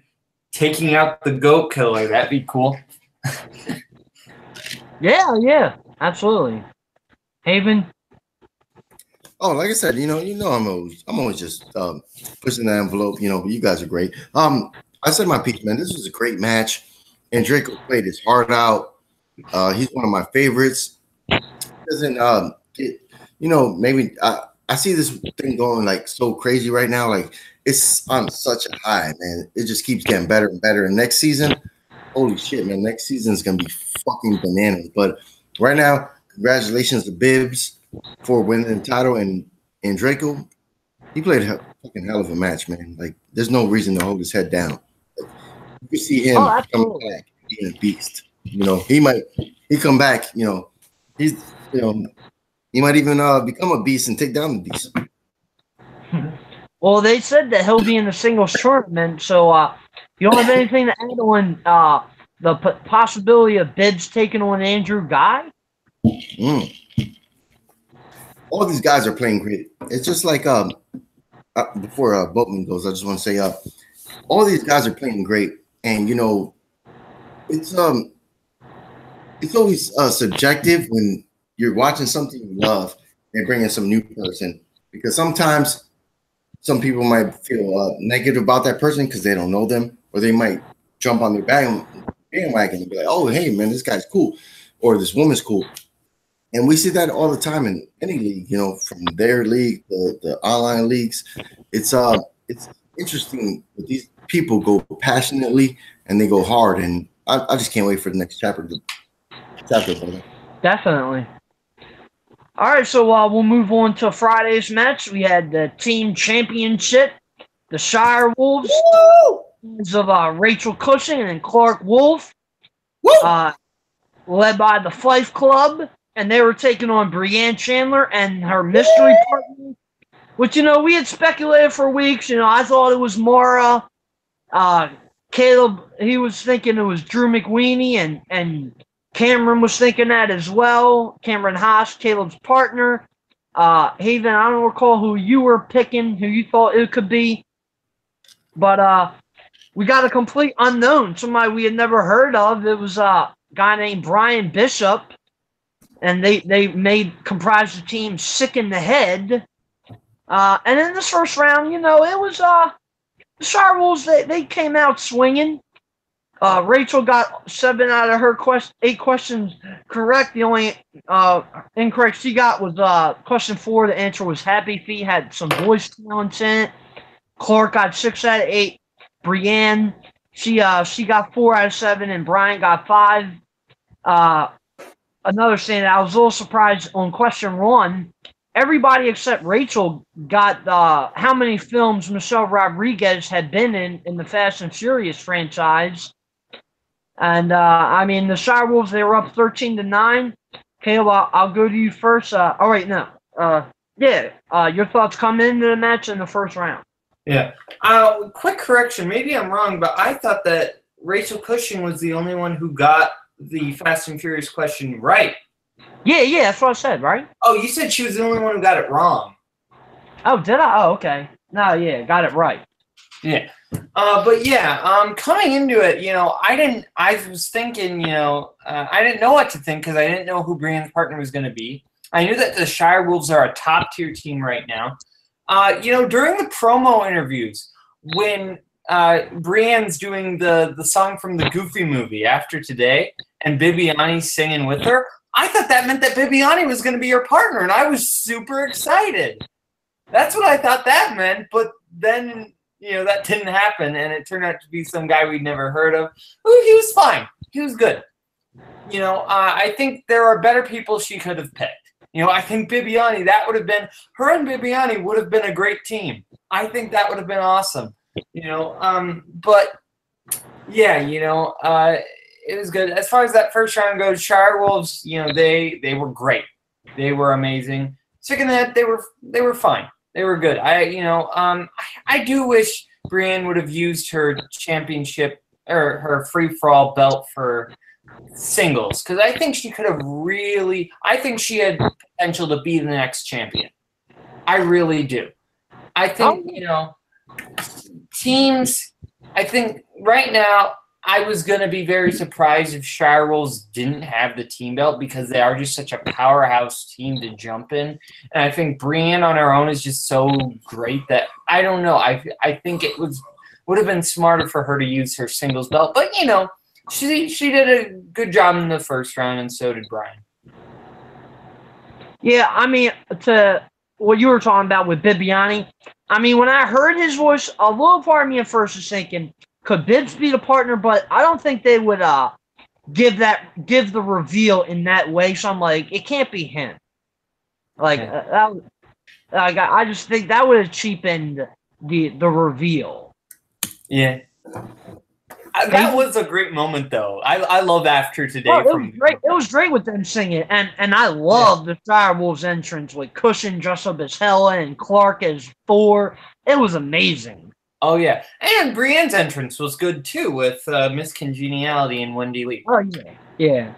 taking out the goat killer. That'd be cool. Yeah, absolutely. Haven. Oh, like I said, I'm always just pushing the envelope. You guys are great. I said my piece, man. This was a great match, and Draco played his heart out. He's one of my favorites. Doesn't maybe I see this thing going like so crazy right now. Like it's on such a high, man. It just keeps getting better and better. And next season, holy shit, man! Next season is gonna be fucking bananas. But right now, congratulations to Bibbs for winning the title, and Draco, he played a fucking hell of a match, man. Like there's no reason to hold his head down. Like, you see him coming back, being a beast. He come back. He's he might even become a beast and take down the beast. Well, they said that he'll be in the singles tournament, so you don't have anything to add on the possibility of Bibbs taking on Andrew Guy? All these guys are playing great. It's just like before Boatman goes, I just want to say all these guys are playing great, and it's always subjective when you're watching something you love and bringing some new person, because sometimes some people might feel negative about that person because they don't know them, or they might jump on their bandwagon and be like, "Oh, hey, man, this guy's cool," or "This woman's cool." And we see that all the time in any league, from their league, the online leagues. It's interesting that these people go passionately and they go hard, and I just can't wait for the next chapter. Brother. Definitely. All right, so we'll move on to Friday's match. We had the team championship, the Shire Wolves of Rachel Cushing and Clark Wolf, led by the Fife Club, and they were taking on Breanne Chandler and her mystery partner, which, we had speculated for weeks. I thought it was Mara. Caleb, he was thinking it was Drew McWeeny, and Cameron was thinking that as well. Cameron Haas, Caleb's partner. Haven, I don't recall who you were picking, who you thought it could be. But we got a complete unknown, somebody we had never heard of. It was a guy named Brian Bishop, and they comprised the team Sick in the Head. And in this first round, it was the Shire Wolves. They came out swinging. Rachel got 7 out of her 8 questions correct. The only incorrect she got was question 4. The answer was Happy Feet, had some voice talents in it. Clark got 6 out of 8. Brienne, she got 4 out of 7, and Brian got 5. Another thing that I was a little surprised on question 1. Everybody except Rachel got how many films Michelle Rodriguez had been in the Fast and Furious franchise. And I mean, the Shire Wolves, they were up 13-9. Caleb, I'll go to you first. Wait, no. Your thoughts coming into the match in the first round. Yeah. Quick correction. Maybe I'm wrong, but I thought that Rachel Cushing was the only one who got the Fast and Furious question right. Yeah, that's what I said, right? Oh, you said she was the only one who got it wrong. Oh, did I? Oh, okay. No, yeah, got it right. Yeah. But yeah, coming into it, I was thinking, I didn't know what to think because I didn't know who Brienne's partner was going to be. I knew that the Shire Wolves are a top-tier team right now. During the promo interviews, when Brienne's doing the song from the Goofy movie, After Today, and Bibiani's singing with her, I thought that meant that Bibiani was going to be her partner, and I was super excited. That's what I thought that meant, but then, that didn't happen, and it turned out to be some guy we'd never heard of. Ooh, he was fine. He was good. I think there are better people she could have picked. I think Bibiani, her and Bibiani would have been a great team. I think that would have been awesome. But yeah, it was good. As far as that first round goes, Shire Wolves, they were great. They were amazing. Second that, they were fine. They were good. I do wish Brienne would have used her championship or her free-for-all belt for singles, because I think she could have I think she had potential to be the next champion. I really do. I think, teams, I think right now, I was going to be very surprised if Shire Wolves didn't have the team belt because they are just such a powerhouse team to jump in. And I think Brienne on her own is just so great that, I don't know, I think it would have been smarter for her to use her singles belt. But, she did a good job in the first round, and so did Brian. Yeah, I mean, to what you were talking about with Bibiani, I mean, when I heard his voice, a little part of me at first was thinking, could Bibbs be the partner? But I don't think they would give the reveal in that way. So I'm like, it can't be him. I just think that would have cheapened the reveal. Yeah. That was a great moment, though. I love After Today. It was great. It was great with them singing, and I love the Shire Wolves entrance with Cushion dressed up as Hella and Clark as Thor. It was amazing. Oh yeah, and Brienne's entrance was good too with Miss Congeniality and Wendy Lee. Oh yeah.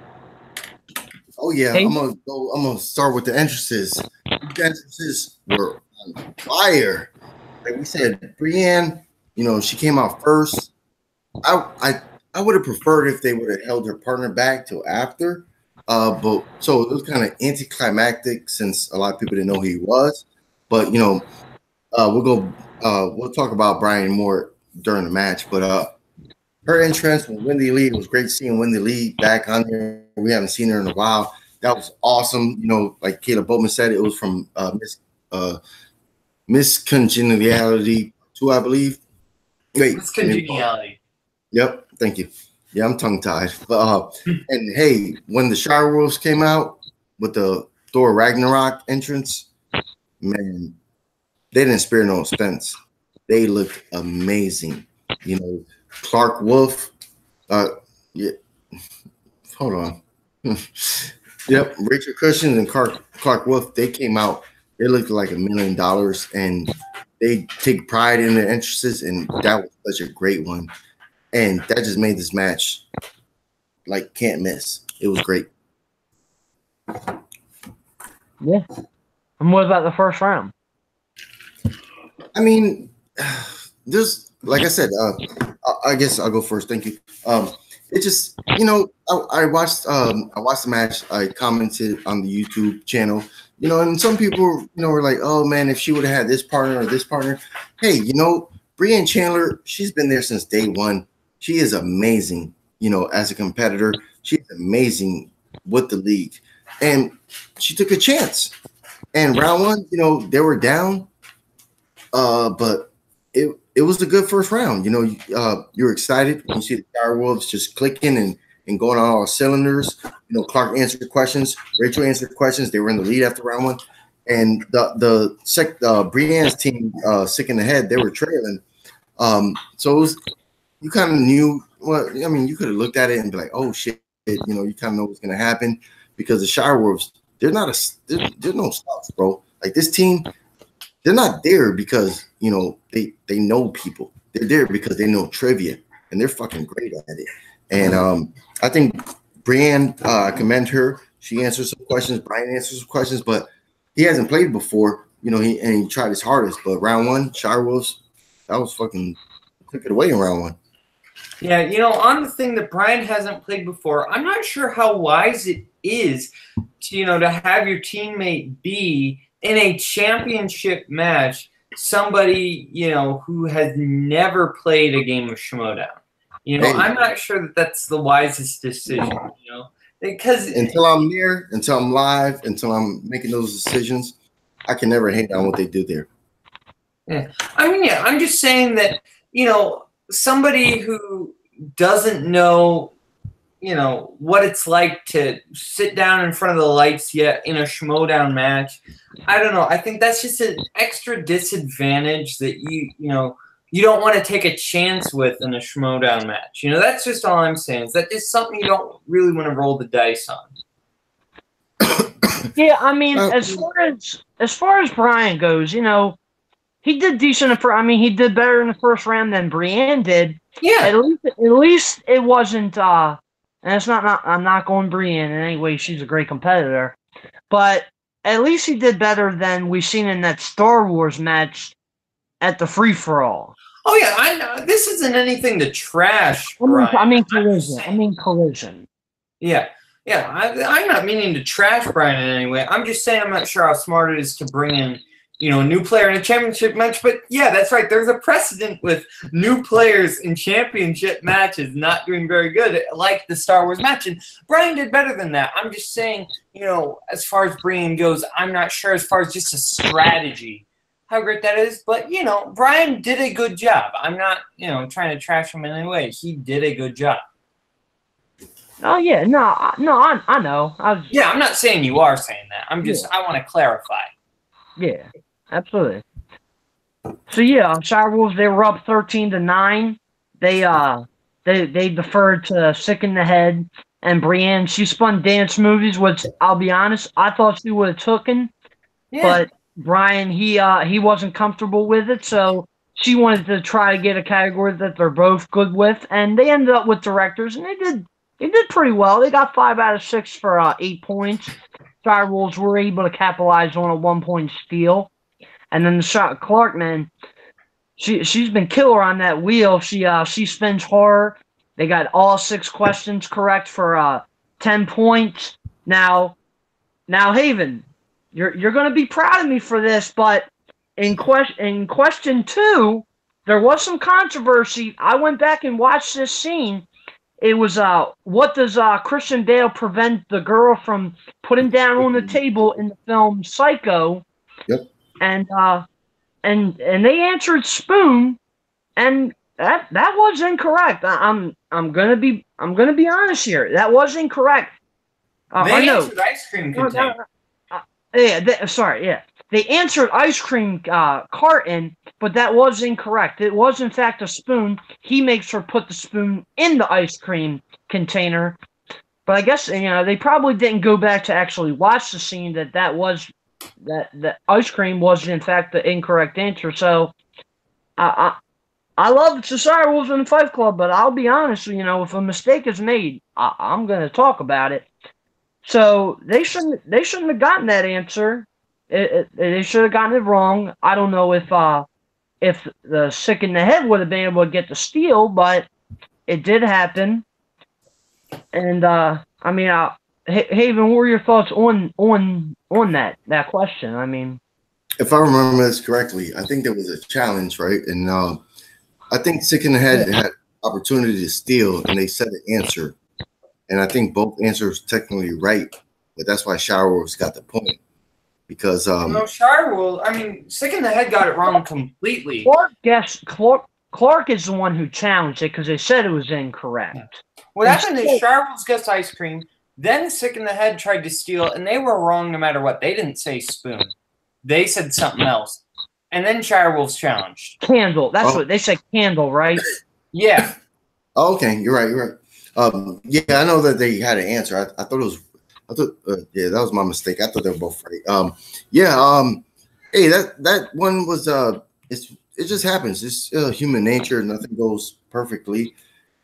Oh yeah, hey. I'm gonna start with the entrances. The entrances were on fire. Like we said, Brienne, she came out first. I would have preferred if they would have held her partner back till after. But so it was kind of anticlimactic since a lot of people didn't know who he was. But we'll talk about Brian more during the match. But her entrance with Wendy Lee, it was great seeing Wendy Lee back on there. We haven't seen her in a while. That was awesome. Like Caleb Bowman said, it was from Miss Congeniality 2, I believe. Wait, Miss Congeniality. Yep, thank you. Yeah, I'm tongue-tied. But and hey, when the Shire Wolves came out with the Thor Ragnarok entrance, man, they didn't spare no expense. They looked amazing. Clark Wolf. Yeah. Hold on. Yep, Rachel Cushing and Clark Wolf, they came out. They looked like $1 million, and they take pride in their entrances, and that was such a great one. and that just made this match like can't miss. It was great. Yeah. And what about the first round? I mean, there's like I said. I guess I'll go first. Thank you. It just I watched the match. I commented on the YouTube channel. And some people were like, oh man, if she would have had this partner or this partner. Hey, Brianne Chandler, she's been there since day one. She is amazing. As a competitor, she's amazing with the league, and she took a chance. And round one, they were down, but it was a good first round. You're excited when you see the Direwolves just clicking and going on all cylinders. Clark answered questions, Rachel answered questions. They were in the lead after round one, and the Brienne's team, sick in the head, they were trailing. So it was, you kind of knew. Well, I mean, you could have looked at it and be like, oh shit, you kind of know what's gonna happen, because the Direwolves, they're no slouch, bro. Like, this team, they're not there because they know people. They're there because they know trivia, and they're fucking great at it. And I think Brienne, I commend her. She answers some questions. Brian answers some questions, but he hasn't played before. He tried his hardest. But round one, Direwolves, that was fucking took it away in round one. Yeah, on the thing that Brian hasn't played before, I'm not sure how wise it is to to have your teammate be in a championship match somebody, who has never played a game of Schmoedown. I'm not sure that that's the wisest decision, because until I'm near, until I'm live, until I'm making those decisions, I can never hate on what they do there. Yeah. I mean, yeah, I'm just saying that, somebody who doesn't know, what it's like to sit down in front of the lights yet in a Schmoedown match, I don't know. I think that's just an extra disadvantage that you don't want to take a chance with in a Schmoedown match. That's just all I'm saying. Is that just something you don't really want to roll the dice on? Yeah, I mean, as far as Brian goes, he did decent. He did better in the first round than Brienne did. Yeah. At least it wasn't. And it's not. I'm not going Brienne in any way. She's a great competitor, but at least he did better than we've seen in that Star Wars match at the free for all. Oh yeah, I know. This isn't anything to trash, Brian. I mean collision. Yeah. Yeah, I'm not meaning to trash Brian in any way. I'm just saying I'm not sure how smart it is to bring in, a new player in a championship match. But yeah, that's right. There's a precedent with new players in championship matches not doing very good, like the Star Wars match. And Brian did better than that. I'm just saying, as far as Brian goes, I'm not sure as far as just a strategy how great that is. But, Brian did a good job. I'm not, trying to trash him in any way. He did a good job. Oh, yeah. No, I know. Yeah, I'm not saying you are saying that. I want to clarify. Yeah, absolutely. So, yeah, Direwolves, they were up 13-9. They deferred to Sick in the Head. And Brienne, she spun dance movies, which, I'll be honest, I thought she would have taken. Yeah. But Brian, he wasn't comfortable with it, so she wanted to try to get a category that they're both good with. And they ended up with directors, and they did pretty well. They got 5 out of 6 for 8 points. Direwolves were able to capitalize on a 1-point steal. And then the shot Clark, man, she's been killer on that wheel. She spins hard. They got all 6 questions correct for 10 points. Now, Haven, you're going to be proud of me for this, but in question 2, there was some controversy. I went back and watched this scene. It was, what does Christian Bale prevent the girl from putting down on the table in the film Psycho? Yep. And they answered spoon, and that was incorrect. I'm gonna be honest here. That was incorrect. They answered ice cream container. They answered ice cream carton, but that was incorrect. It was, in fact, a spoon. He makes her put the spoon in the ice cream container. But I guess, they probably didn't go back to actually watch the scene that ice cream was, in fact, the incorrect answer. So, I love Society Rules in the Fight Club, but I'll be honest, if a mistake is made, I'm going to talk about it. So they shouldn't have gotten that answer. They should have gotten it wrong. I don't know if the sick in the head would have been able to get the steal, but it did happen. And Haven, what were your thoughts on that question? I mean, if I remember this correctly, I think there was a challenge, right? And I think Sick in the Head had opportunity to steal, and they said an answer. And I think both answers technically right, but that's why Shower Wolves got the point. Because no, Shower Wolves, I mean, Sick in the Head got it wrong completely. Clark is the one who challenged it because they said it was incorrect. What happened is Shower Wolves gets ice cream, then Sick in the Head tried to steal, and they were wrong no matter what. They didn't say spoon. They said something else. And then Shower Wolves challenged. Candle. That's what they said, candle, right? Yeah. Oh, okay, you're right. Yeah, I know that they had an answer. I thought it was, yeah, that was my mistake. I thought they were both right. Hey, that one was, it just happens. It's human nature. Nothing goes perfectly.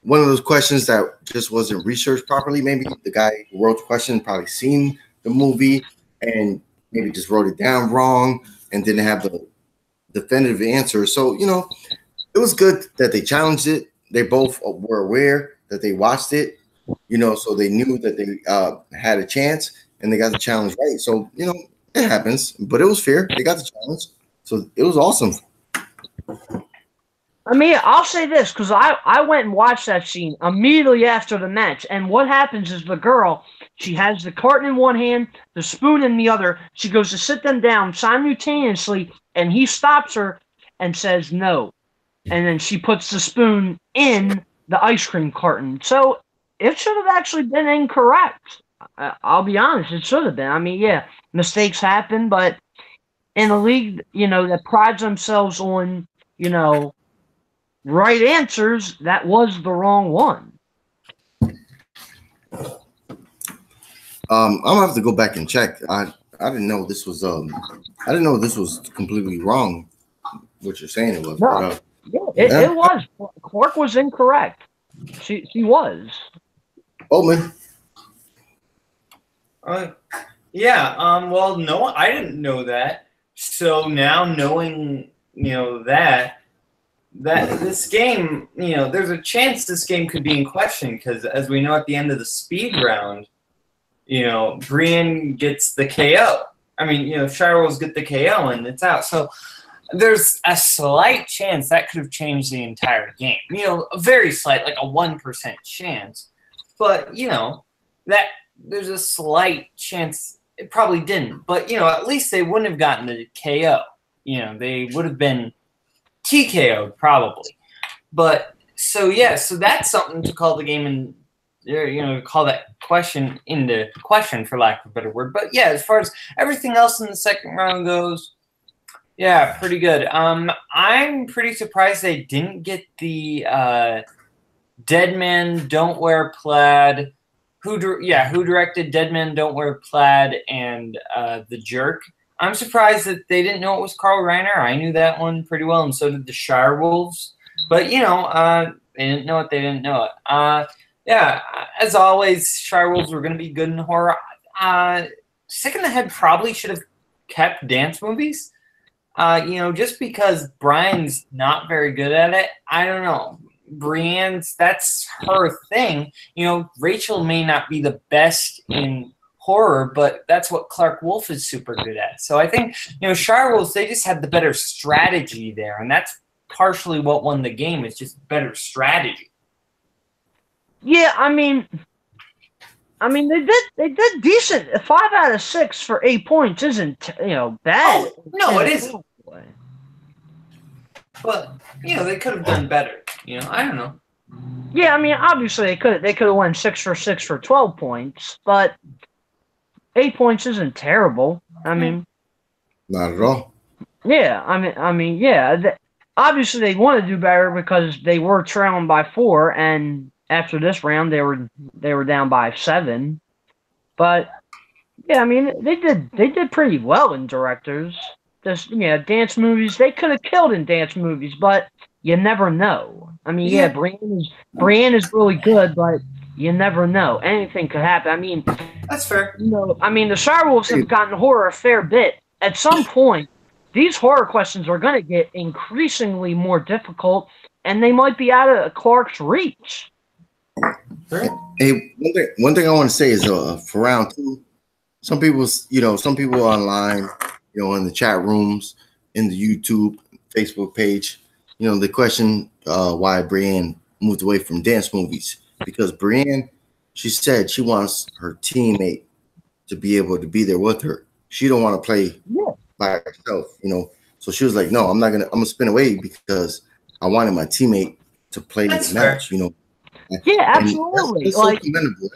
One of those questions that just wasn't researched properly. Maybe the guy who wrote the question probably seen the movie and maybe just wrote it down wrong and didn't have the definitive answer. So, it was good that they challenged it. They both were aware that they watched it, so they knew that they had a chance and they got the challenge right. So, it happens, but it was fair. They got the challenge. So it was awesome. I mean, I'll say this because I went and watched that scene immediately after the match. And what happens is the girl, she has the carton in one hand, the spoon in the other. She goes to sit them down simultaneously, and he stops her and says no. And then she puts the spoon in the ice cream carton. So it should have actually been incorrect. I'll be honest, it should have been. I mean, yeah, mistakes happen, but in a league, that prides themselves on, right answers, that was the wrong one. I'm gonna have to go back and check. I didn't know this was completely wrong. What you're saying it was. No, it was. Clark was incorrect. She was. Oh man. Well, no, I didn't know that. So now knowing, that this game, there's a chance this game could be in question because, as we know, at the end of the speed round, Brienne gets the KO. I mean, Shower Wolves get the KO and it's out. So there's a slight chance that could have changed the entire game. A very slight, like a 1% chance. But, that there's a slight chance it probably didn't. But, at least they wouldn't have gotten the KO. They would have been TKO'd probably. But so that's something to call the game and call that question into question for lack of a better word. But yeah, as far as everything else in the second round goes, yeah, pretty good. I'm pretty surprised they didn't get the Dead Men Don't Wear Plaid. Who directed Dead Men Don't Wear Plaid and The Jerk. I'm surprised that they didn't know it was Carl Reiner. I knew that one pretty well, and so did the Shire Wolves. But, they didn't know it. They didn't know it. As always, Shire Wolves were going to be good in horror. Sick in the Head probably should have kept dance movies. Just because Brian's not very good at it. I don't know. Brienne's, that's her thing. Rachel may not be the best in horror, but that's what Clark Wolf is super good at. So I think, Shire Wolves, they just had the better strategy there, and that's partially what won the game. It's just better strategy. Yeah, I mean, they did decent. 5 out of 6 for 8 points isn't bad. Oh, no, it isn't. But they could have done better. I don't know. Yeah, I mean, obviously they could have won 6 for 6 for 12 points, but 8 points isn't terrible. I mean, not at all. Yeah, yeah. Obviously, they want to do better because they were trailing by 4, and after this round, they were down by 7. But yeah, I mean, they did pretty well in directors. Dance movies, they could have killed in dance movies, but you never know. I mean, Yeah. Brienne is really good, but you never know. Anything could happen. I mean, That's fair. I mean, the Shirewolves have gotten horror a fair bit. At some point, these horror questions are going to get increasingly more difficult, and they might be out of Clark's reach. Hey, one thing I want to say is for round 2, some people online, in the chat rooms, in the YouTube, Facebook page, the question why Brienne moved away from dance movies, because Brienne, she said she wants her teammate to be able to be there with her. She don't want to play by herself, So she was like, "No, I'm gonna spin away because I wanted my teammate to play the match." Yeah, absolutely. That's so commendable.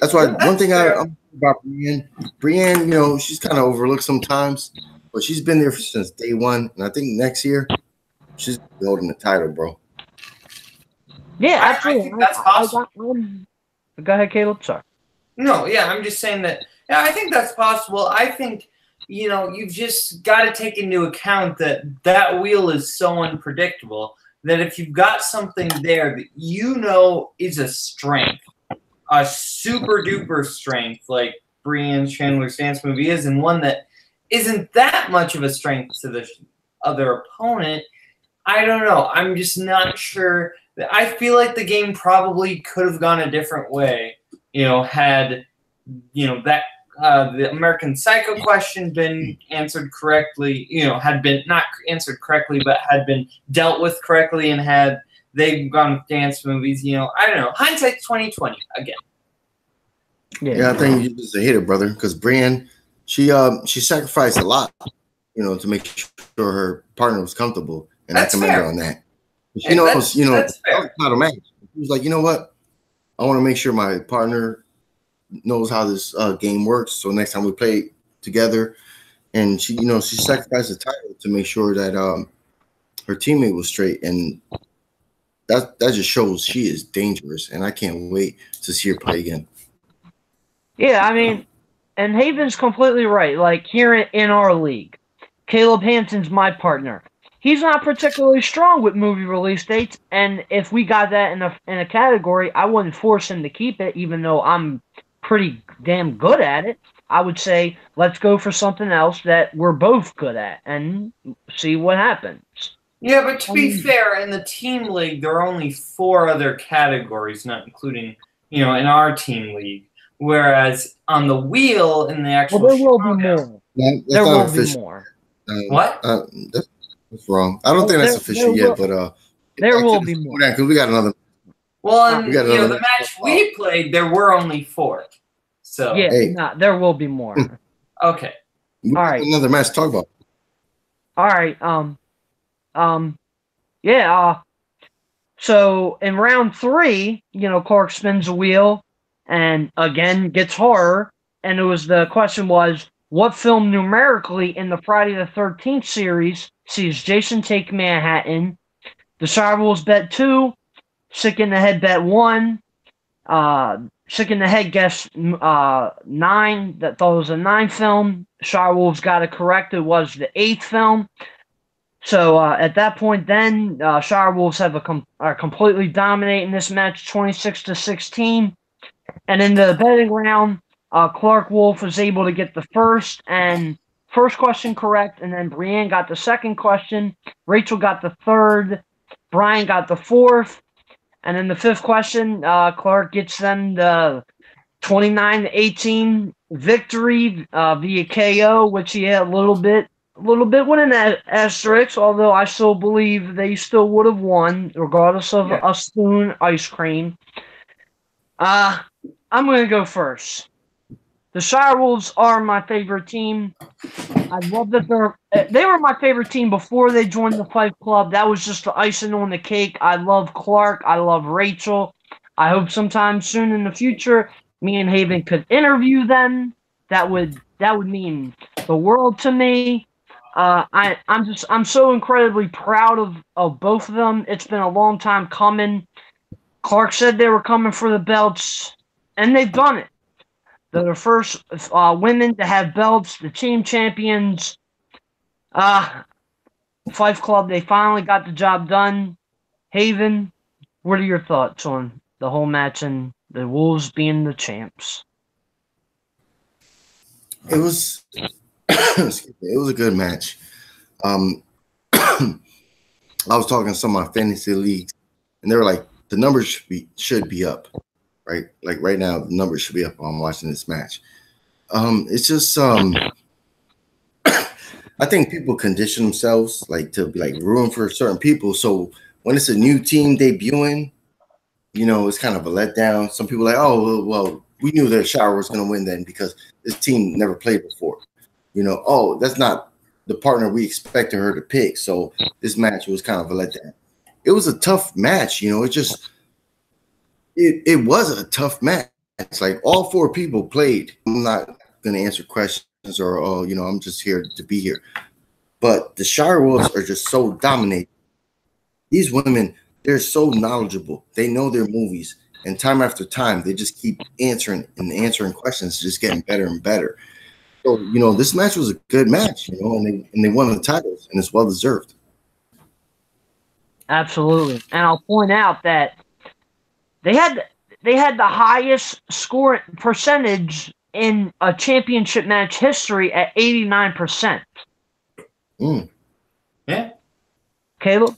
That's why one thing I'm about Brienne, she's kind of overlooked sometimes, but she's been there since day one, and I think next year she's holding the title, bro. Yeah, absolutely. I think that's possible. Go ahead, Caleb. Sorry. No, yeah, I'm just saying that. Yeah, I think that's possible. I think you've just got to take into account that wheel is so unpredictable that if you've got something there that is a strength, a super duper strength, like Brienne Chandler's dance movie is, and one that isn't that much of a strength to the other opponent, I don't know. I'm just not sure. I feel like the game probably could have gone a different way, had that the American Psycho question been answered correctly, had been not answered correctly, but had been dealt with correctly, and had they gone with dance movies, I don't know. Hindsight's 20/20 again. Yeah, I think you're just a hitter, brother, because Brienne, she sacrificed a lot, to make sure her partner was comfortable, and I commend her on that. She knows, that's not a match. She was like, you know what? I want to make sure my partner knows how this game works, so next time we play together, and she sacrificed the title to make sure that her teammate was straight, and that just shows she is dangerous, and I can't wait to see her play again. Yeah, I mean, and Haven's completely right. Like here in our league, Caleb Hanson's my partner. He's not particularly strong with movie release dates, and if we got that in a category, I wouldn't force him to keep it, even though I'm pretty damn good at it. I would say, let's go for something else that we're both good at and see what happens. Yeah, but to be fair, in the team league, there are only 4 other categories, not including, in our team league. Whereas on the wheel, in the actual there will be more. There will be more. What? That's wrong. I don't think that's official yet, but there will be more. Because we got another. Well, the match we played, there were only 4. So yeah, there will be more. Okay. All right. Another match to talk about. All right. Yeah. So in round 3, Clark spins a wheel and again gets horror, and the question was, what film numerically in the Friday the 13th series sees Jason take Manhattan? The Shirewolves bet 2, Sick in the Head bet 1, Sick in the Head guessed 9, that thought it was a 9 film. Shirewolves got it correct, it was the 8th film. So at that point then, Shirewolves are completely dominating this match 26-16. And in the betting round, Clark Wolf was able to get the first question correct, and then Brienne got the second question. Rachel got the third. Brian got the fourth. And in the 5th question, Clark gets them the 29-18 victory via KO, which he had a little bit with an asterisk, although I still believe they still would have won, regardless of a spoon ice cream. I'm going to go first. The Shirewolves are my favorite team. I love that they were my favorite team before they joined the Fight Club. That was just the icing on the cake. I love Clark. I love Rachel. I hope sometime soon in the future, me and Haven could interview them. That would mean the world to me. I'm so incredibly proud of both of them. It's been a long time coming. Clark said they were coming for the belts, and they've done it. They're the first women to have belts, the team champions. Fife Club, they finally got the job done. Haven, what are your thoughts on the whole match and the Wolves being the champs? It was it was a good match. I was talking to some of my fantasy leagues, and they were like, the numbers should be up, right? Like right now, the numbers should be up. I'm watching this match. It's just I think people condition themselves like to be like room for certain people. So when it's a new team debuting, you know, it's kind of a letdown. Some people are like, oh well, we knew that Shower was going to win then because this team never played before. You know, oh, that's not the partner we expected her to pick. So this match was kind of a letdown. It was a tough match, you know. It was a tough match. It's like all four people played. I'm not going to answer questions or, oh, you know, I'm just here to be here. But the Shire Wolves are just so dominating. These women, they're so knowledgeable. They know their movies. And time after time, they just keep answering questions, just getting better and better. So, you know, this match was a good match, you know, and they won the titles, and it's well deserved. Absolutely. And I'll point out that they had the highest score percentage in a championship match history at 89%. Yeah. Caleb?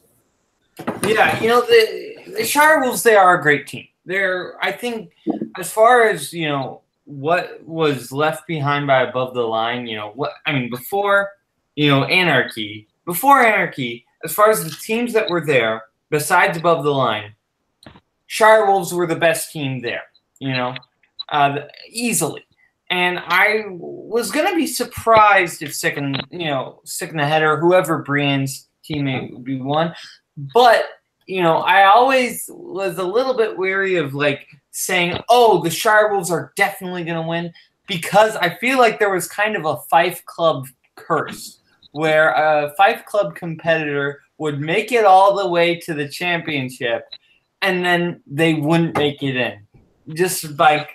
Yeah, you know, the Shire Wolves, they are a great team. I think, as far as, you know, what was left behind by Above the Line, you know, before Anarchy, as far as the teams that were there, besides Above the Line, Shire Wolves were the best team there, you know, easily. And I was going to be surprised if Sick in the Head or whoever Brienne's teammate would be won. But, you know, I always was a little bit weary of, like, saying, oh, the Shire Wolves are definitely going to win, because I feel like there was kind of a Fife Club curse where a Fife Club competitor would make it all the way to the championship and then they wouldn't make it in, just by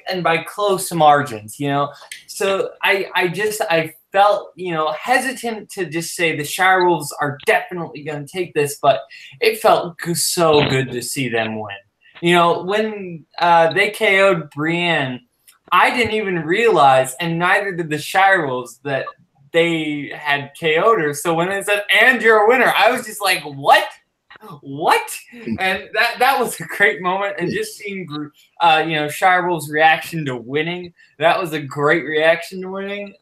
close margins, you know. So I felt, you know, hesitant to just say the Shire Wolves are definitely going to take this, but it felt so good to see them win. You know, when they KO'd Brienne, I didn't even realize, and neither did the Shire Wolves, that they had KO'd her. So when it said, and you're a winner, I was just like, what? And that was a great moment. And just seeing, you know, Shire Wolves' reaction to winning, that was a great reaction to winning.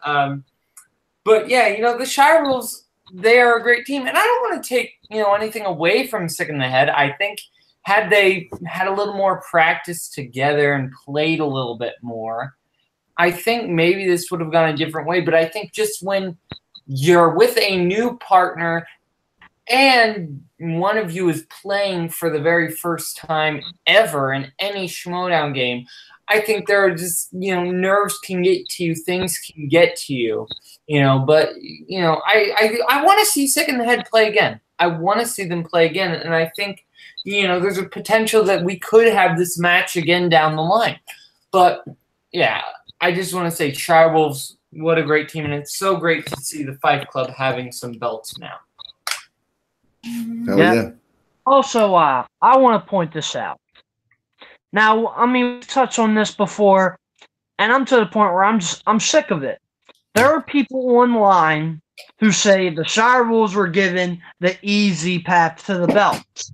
But yeah, you know, the Shire Wolves, they are a great team. And I don't want to take, you know, anything away from Sick in the Head. I think had they had a little more practice together and played a little bit more, I think maybe this would have gone a different way. But I think just when you're with a new partner and one of you is playing for the very first time ever in any Schmoedown game, I think there are just, you know, nerves can get to you, things can get to you, you know. But, you know, I want to see Sick in the Head play again. I want to see them play again. And I think, you know, there's a potential that we could have this match again down the line. But, yeah, I just want to say Shire Wolves, what a great team. And it's so great to see the Fife Club having some belts now. Yeah. Also, I want to point this out. Now, I mean, we've touched on this before, and I'm to the point where I'm sick of it. There are people online who say the Shire Wolves were given the easy path to the belts.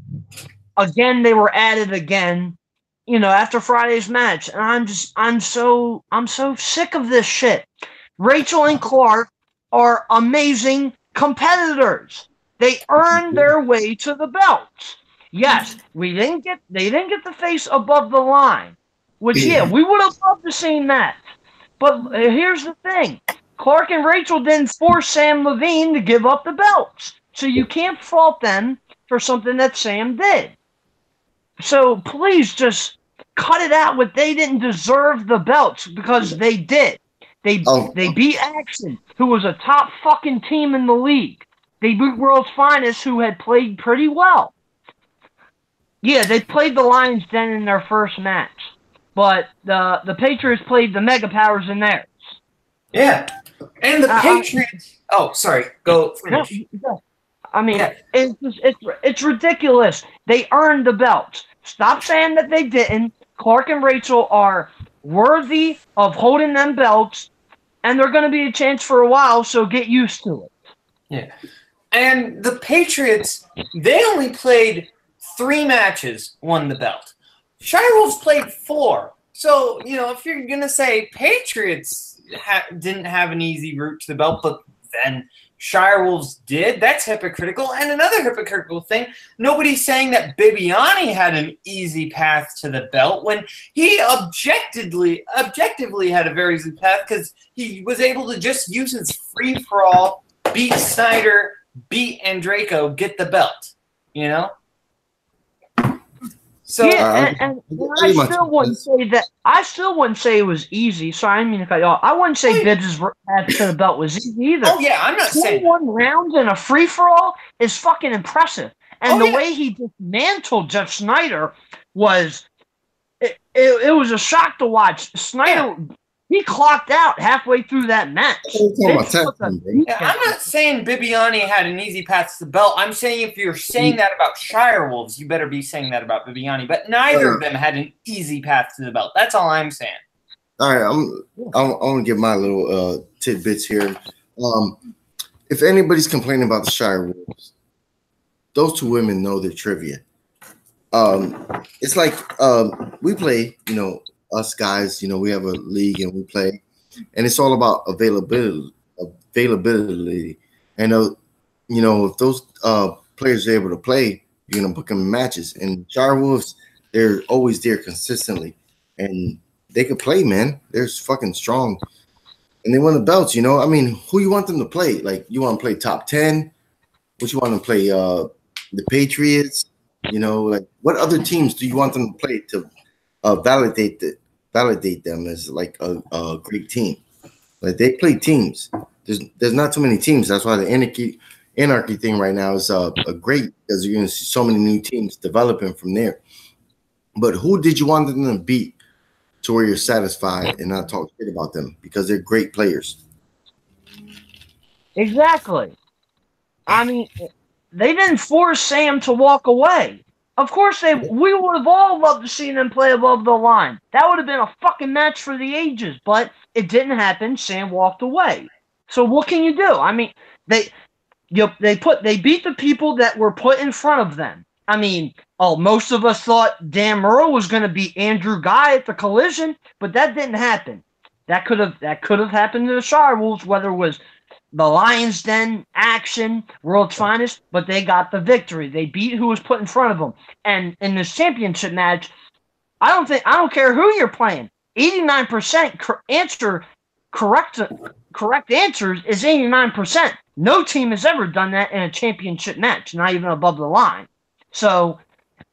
Again, they were added again, you know, after Friday's match, and I'm so sick of this shit. Rachel and Clark are amazing competitors. They earned their way to the belts. Yes, they didn't get the face Above the Line, which, yeah, we would have loved to seen that. But here's the thing. Clark and Rachel didn't force Sam Levine to give up the belts. So you can't fault them for something that Sam did. So please just cut it out with they didn't deserve the belts, because they did. They beat Action, who was a top fucking team in the league. They beat World's Finest, who had played pretty well. Yeah, they played the Lions Den in their first match. But the Patriots played the Mega Powers in theirs. Yeah. And the Patriots... Oh, sorry. Go finish. I mean, Yeah. it's ridiculous. They earned the belts. Stop saying that they didn't. Clark and Rachel are worthy of holding them belts, and they're going to be a chance for a while, so get used to it. Yeah. And the Patriots, they only played 3 matches, won the belt. Shirewolves played 4. So, if you're going to say Patriots didn't have an easy route to the belt, but then Shirewolves did, that's hypocritical. And another hypocritical thing, nobody's saying that Bibiani had an easy path to the belt when he objectively had a very easy path because he was able to just use his free-for-all, beat Snyder, beat Andreyko, get the belt, So yeah, and I still wouldn't say that. I still wouldn't say it was easy. Sorry, I didn't mean to cut you off. I wouldn't say Bibbs' path to the belt was easy either. Oh yeah, I'm not saying 21 rounds in a free for all is fucking impressive, and the way he dismantled Jeff Snyder was it was a shock to watch. Snyder. He clocked out halfway through that match. I'm not saying Bibiani had an easy path to the belt. I'm saying if you're saying that about Shirewolves, you better be saying that about Bibiani. But neither of them had an easy path to the belt. That's all I'm saying. All right, I'm gonna give my little tidbits here. If anybody's complaining about the Shirewolves, those 2 women know their trivia. It's like we play, us guys, we have a league and we play, and it's all about availability. And if those players are able to play, you're gonna book them in matches. And Shirewolves, they're always there consistently, and they can play, man. They're fucking strong, and they won the belts. I mean, who you want them to play? Like, you want to play top 10? What you want to play? The Patriots? Like, what other teams do you want them to play to validate them as like a great team? Like, they play teams. There's not too many teams. That's why the anarchy thing right now is a great, because you're going to see so many new teams developing from there. But who did you want them to beat to where you're satisfied and not talk shit about them, because they're great players? Exactly. I mean, they didn't force Sam to walk away. Of course, we would have all loved to see them play above the line. That would have been a fucking match for the ages, but it didn't happen. Sam walked away. So what can you do? I mean, they beat the people that were put in front of them. I mean, most of us thought Dan Murrow was going to beat Andrew Guy at the Collision, but that didn't happen. That could have happened to the Shirewolves, whether it was the Lions Den, Action, World's Finest, but they got the victory. They beat who was put in front of them. And in this championship match, I don't care who you're playing. 89% correct answers is 89%. No team has ever done that in a championship match, not even above the line. So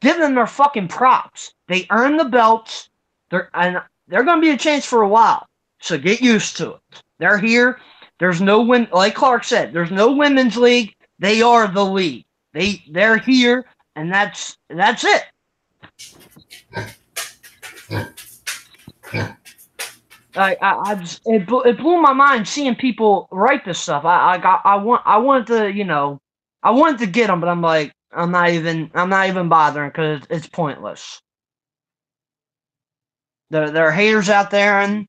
give them their fucking props. They earn the belts. They're going to be a chance for a while. So get used to it. They're here. There's no like Clark said, there's no women's league. They are the league. They're here, and that's it. It blew my mind seeing people write this stuff. I wanted to get them, but I'm like, I'm not even bothering because it's pointless. There are haters out there, and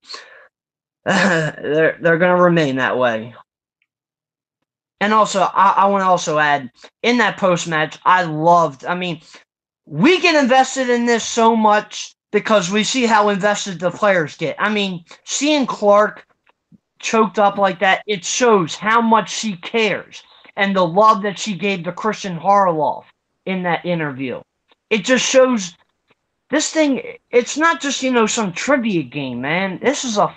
they're going to remain that way. And also, I want to also add, in that post-match, we get invested in this so much because we see how invested the players get. I mean, seeing Clark choked up like that, it shows how much she cares and the love that she gave to Christian Harloff in that interview. It just shows this thing, it's not just, some trivia game, man. This is the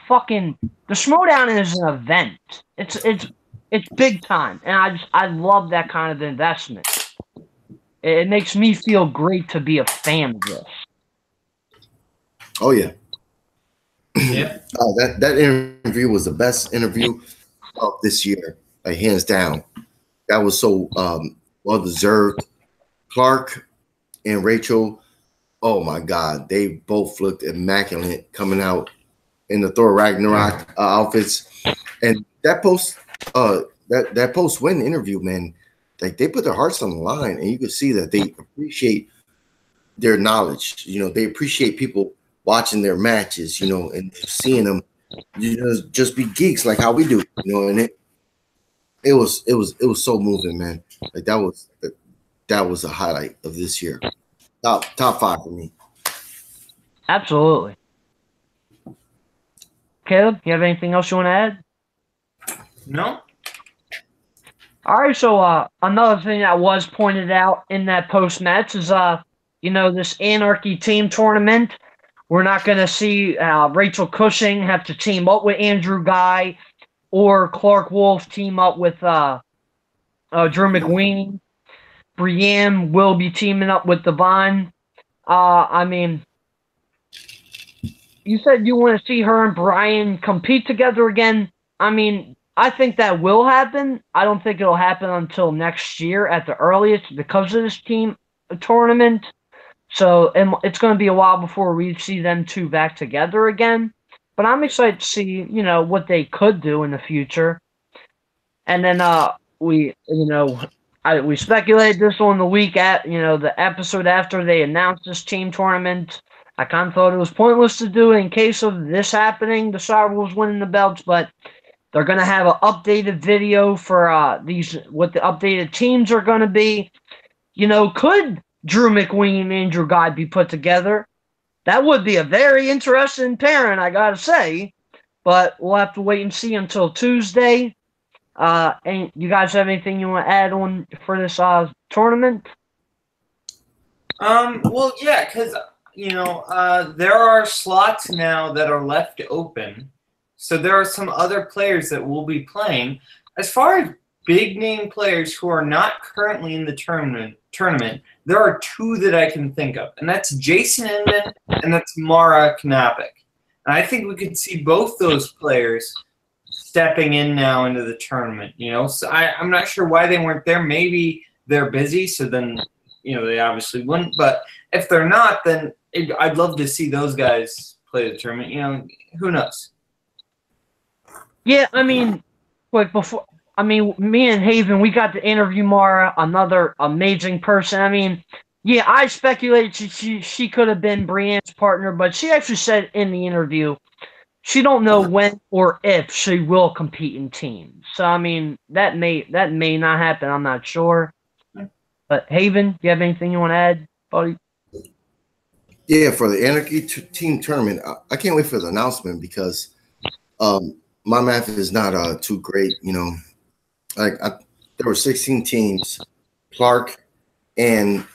Schmoedown is an event. It's big time, and I love that kind of investment. It makes me feel great to be a fan of this. Oh yeah, yeah. That interview was the best interview of this year, hands down. That was so well deserved. Clark and Rachel, oh my God, they both looked immaculate coming out in the Thor Ragnarok outfits, and that post win interview, man, like they put their hearts on the line, and you can see that they appreciate their knowledge. You know, they appreciate people watching their matches. You know, and seeing them, you know, just be geeks like how we do. You know, and it was so moving, man. Like that was a highlight of this year. Top 5 for me. Absolutely. Caleb, you have anything else you want to add? No. All right, so another thing that was pointed out in that post-match is, you know, this Anarchy team tournament. We're not going to see Rachel Cushing have to team up with Andrew Guy or Clark Wolf team up with Drew McWeeny. Brienne will be teaming up with Devon. I mean, you said you want to see her and Brian compete together again. I mean, I think that will happen. I don't think it'll happen until next year at the earliest because of this team tournament. So it's going to be a while before we see them two back together again. But I'm excited to see, you know, what they could do in the future. And then we speculated this on the week at, you know, the episode after they announced this team tournament. I kind of thought it was pointless to do in case of this happening, the Star Wolves winning the belts, but they're going to have an updated video for what the updated teams are going to be. You know, could Drew McWeeny and Andrew Guy be put together? That would be a very interesting pairing, I got to say. But we'll have to wait and see until Tuesday. And you guys have anything you want to add on for this tournament? Well, yeah, because, you know, there are slots now that are left open. So there are some other players that will be playing. As far as big-name players who are not currently in the tournament, there are 2 that I can think of. And that's Jason Inman and that's Mara Knapik. And I think we could see both those players stepping in now into the tournament, you know. So I'm not sure why they weren't there. Maybe they're busy, so then, you know, they obviously wouldn't. But if they're not, then I'd love to see those guys play the tournament. You know, who knows? Yeah, I mean, like before, I mean, me and Haven, we got to interview Mara, another amazing person. I mean, yeah, I speculated she could have been Brienne's partner, but she actually said in the interview she don't know when or if she will compete in teams. So I mean, that may not happen. I'm not sure. But Haven, do you have anything you want to add, buddy? Yeah, for the Anarchy team tournament, I can't wait for the announcement because my math is not too great. You know, like there were 16 teams. Clark and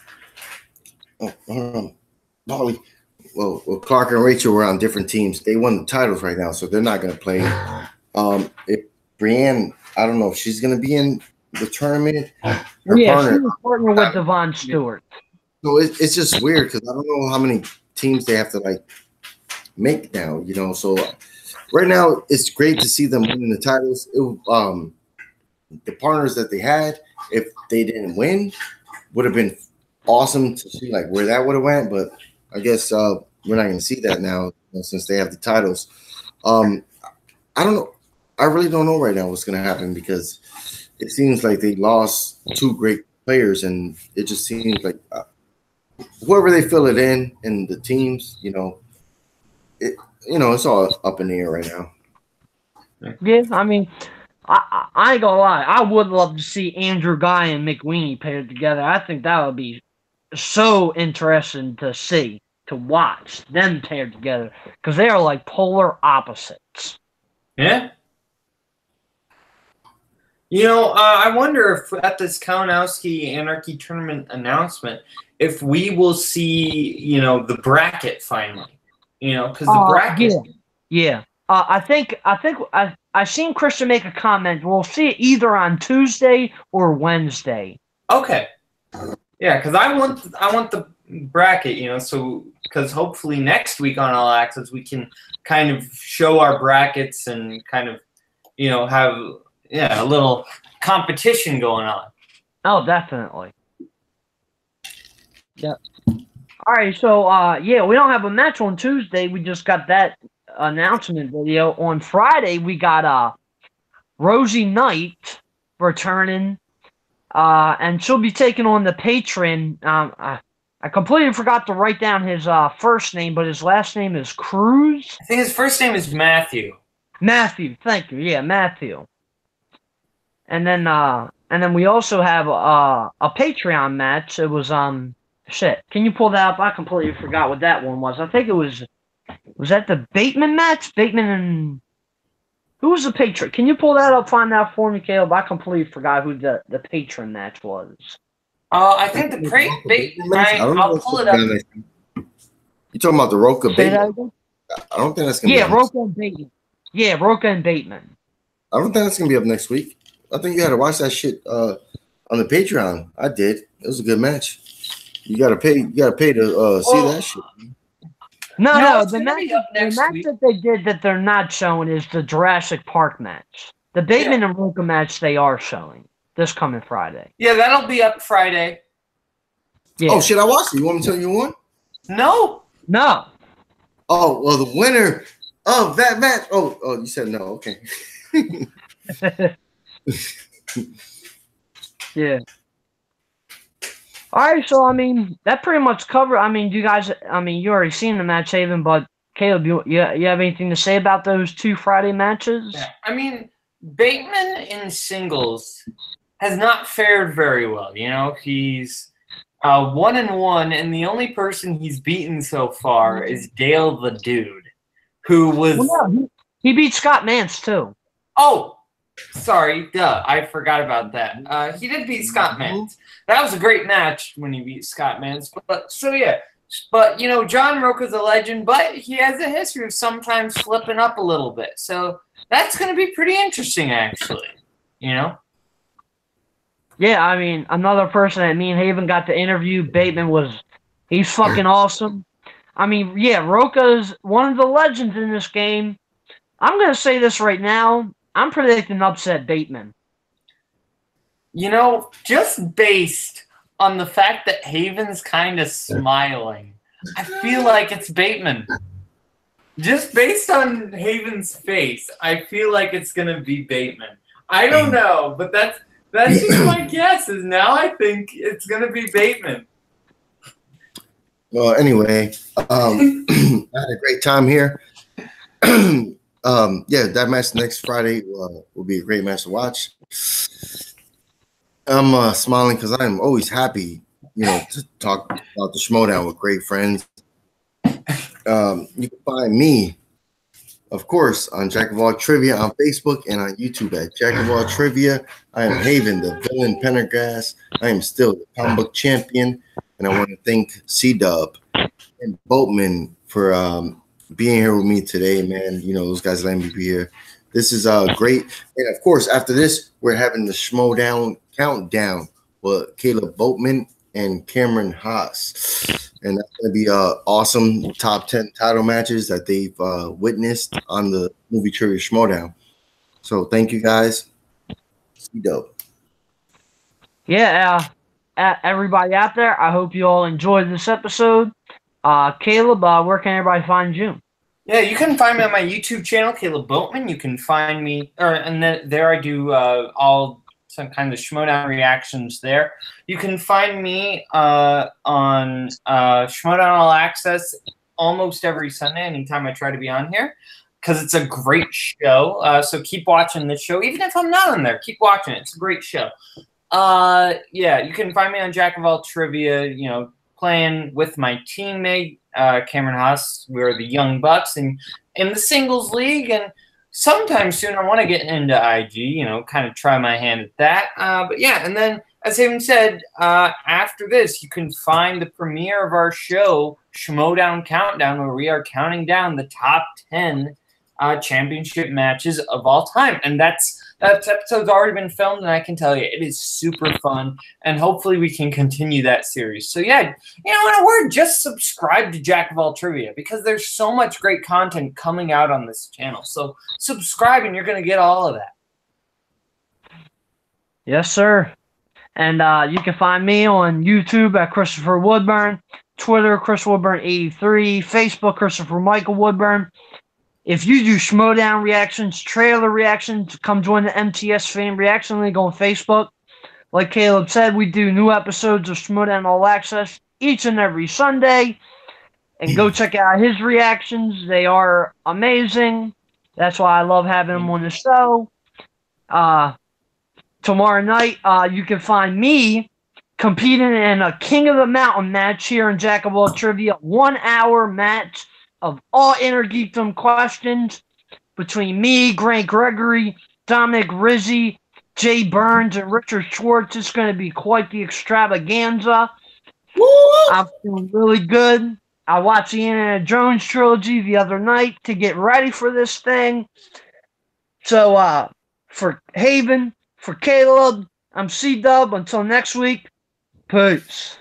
Molly. Well, Clark and Rachel were on different teams. They won the titles right now, so they're not going to play. If Brienne, I don't know if she's going to be in the tournament. Her partner, she was partnered with Devon Stewart. So it's just weird because I don't know how many teams they have to like make now. You know, so right now it's great to see them winning the titles. The partners that they had, if they didn't win, would have been awesome to see like where that would have went, but I guess we're not going to see that now, you know, since they have the titles. I don't know. I really don't know right now what's going to happen because it seems like they lost 2 great players, and it just seems like whoever they fill it in the teams, you know, it's all up in the air right now. Yeah, I mean, I ain't gonna lie. I would love to see Andrew Guy and McWeeny paired together. I think that would be so interesting to see, to watch them paired together, because they are like polar opposites. Yeah. You know, I wonder if at this Kalinowski Anarchy tournament announcement, if we will see, you know, the bracket finally. You know, because the bracket. Yeah. I think I've seen Christian make a comment. We'll see it either on Tuesday or Wednesday. Okay. Yeah, because I want the bracket, you know, so because hopefully next week on All Access we can kind of show our brackets and kind of, you know, have a little competition going on. Oh, definitely. Yeah. All right, so we don't have a match on Tuesday. We just got that announcement video. On Friday, we got Rosie Knight returning and she'll be taking on the patron. I completely forgot to write down his first name, but his last name is Cruz. I think his first name is Matthew. Matthew, thank you. Yeah, Matthew. And then we also have a Patreon match. It was shit. Can you pull that up? I completely forgot what that one was. I think it was that the Bateman match? Bateman and who was the patron? Can you pull that up? Find that for me, Caleb. I completely forgot who the patron match was. I think I'll pull it up. You talking about the Roca Bateman? I don't think that's gonna be. Yeah, Roca and Bateman. Yeah, Roca and Bateman. I don't think that's gonna be up next week. I think you had to watch that shit on the Patreon. I did. It was a good match. You gotta pay. You gotta pay to see that shit. No, the match that they did that they're not showing is the Jurassic Park match. The Bateman and Roca match they are showing this coming Friday. Yeah, that'll be up Friday. Yeah. Oh shit! I watched it. You want me to tell you one? No. Oh well, the winner of that match. Oh, you said no. Okay. Yeah. All right, so I mean that pretty much covered. I mean, you guys. I mean, you already seen the match, Haven, but Caleb, you have anything to say about those two Friday matches? Yeah. I mean, Bateman in singles has not fared very well. You know, he's 1-1, and the only person he's beaten so far is Dale the Dude, who was. Well, no, he beat Scott Mance too. Oh, sorry, I forgot about that. He did beat Scott Mance. That was a great match when he beat Scott Mance. But you know, John Roca's a legend, but he has a history of sometimes flipping up a little bit. So that's going to be pretty interesting, actually. You know. Yeah, I mean, another person that me and Haven got to interview, Bateman he's fucking awesome. I mean, yeah, Roca's one of the legends in this game. I'm going to say this right now. I'm predicting upset Bateman. You know, just based on the fact that Haven's kind of smiling, I feel like it's Bateman. Just based on Haven's face, I feel like it's going to be Bateman. I don't know, but that's just my guess. Is now I think it's going to be Bateman. Well, anyway, I had a great time here. Yeah, that match next Friday will be a great match to watch. I'm smiling because I'm always happy, you know, to talk about the Schmoedown with great friends. You can find me, of course, on Jack of All Trivia on Facebook and on YouTube at Jack of All Trivia. I am Haven, the villain Pendergrass. I am still the comic book champion, and I want to thank C-Dub and Boatman for being here with me today, man. You know, those guys letting me be here. This is great. And of course, after this, we're having the Schmoedown countdown with Caleb Boatman and Cameron Haas. And that's going to be awesome top 10 title matches that they've witnessed on the movie Trivia Schmoedown. So thank you guys. See dope. Yeah, everybody out there, I hope you all enjoyed this episode. Caleb, where can everybody find you? Yeah, you can find me on my YouTube channel, Caleb Boatman. You can find me, there I do all some kind of Schmoedown reactions there. You can find me on Schmoedown All Access almost every Sunday, anytime I try to be on here, because it's a great show. So keep watching this show. Even if I'm not on there, keep watching it. It's a great show. Yeah, you can find me on Jack of All Trivia, you know, playing with my teammate, Cameron Haas. We're the Young Bucks and in the singles league, and sometime soon I want to get into IG, you know, kind of try my hand at that. But yeah, and then as Haven said, after this, you can find the premiere of our show, Schmoedown Countdown, where we are counting down the top 10 championship matches of all time. And that episode's already been filmed, and I can tell you it is super fun, and hopefully we can continue that series. So yeah, you know, in a word, just subscribe to Jack of All Trivia, because there's so much great content coming out on this channel. So subscribe and you're going to get all of that. Yes, sir. And you can find me on YouTube at Christopher Woodburn, Twitter, Chris Woodburn 83, Facebook, Christopher Michael Woodburn. If you do Schmoedown reactions, trailer reactions, come join the MTS Fan Reaction League on Facebook. Like Caleb said, we do new episodes of Schmoedown All Access each and every Sunday. And go check out his reactions. They are amazing. That's why I love having him on the show. Tomorrow night, you can find me competing in a King of the Mountain match here in Jack of All Trivia. 1 hour match of all Inner Geekdom questions between me, Grant Gregory, Dominic Rizzi, Jay Burns, and Richard Schwartz. It's going to be quite the extravaganza. I'm feeling really good. I watched the Indiana Jones trilogy the other night to get ready for this thing. So, for Haven, for Caleb, I'm C-Dub. Until next week, peace.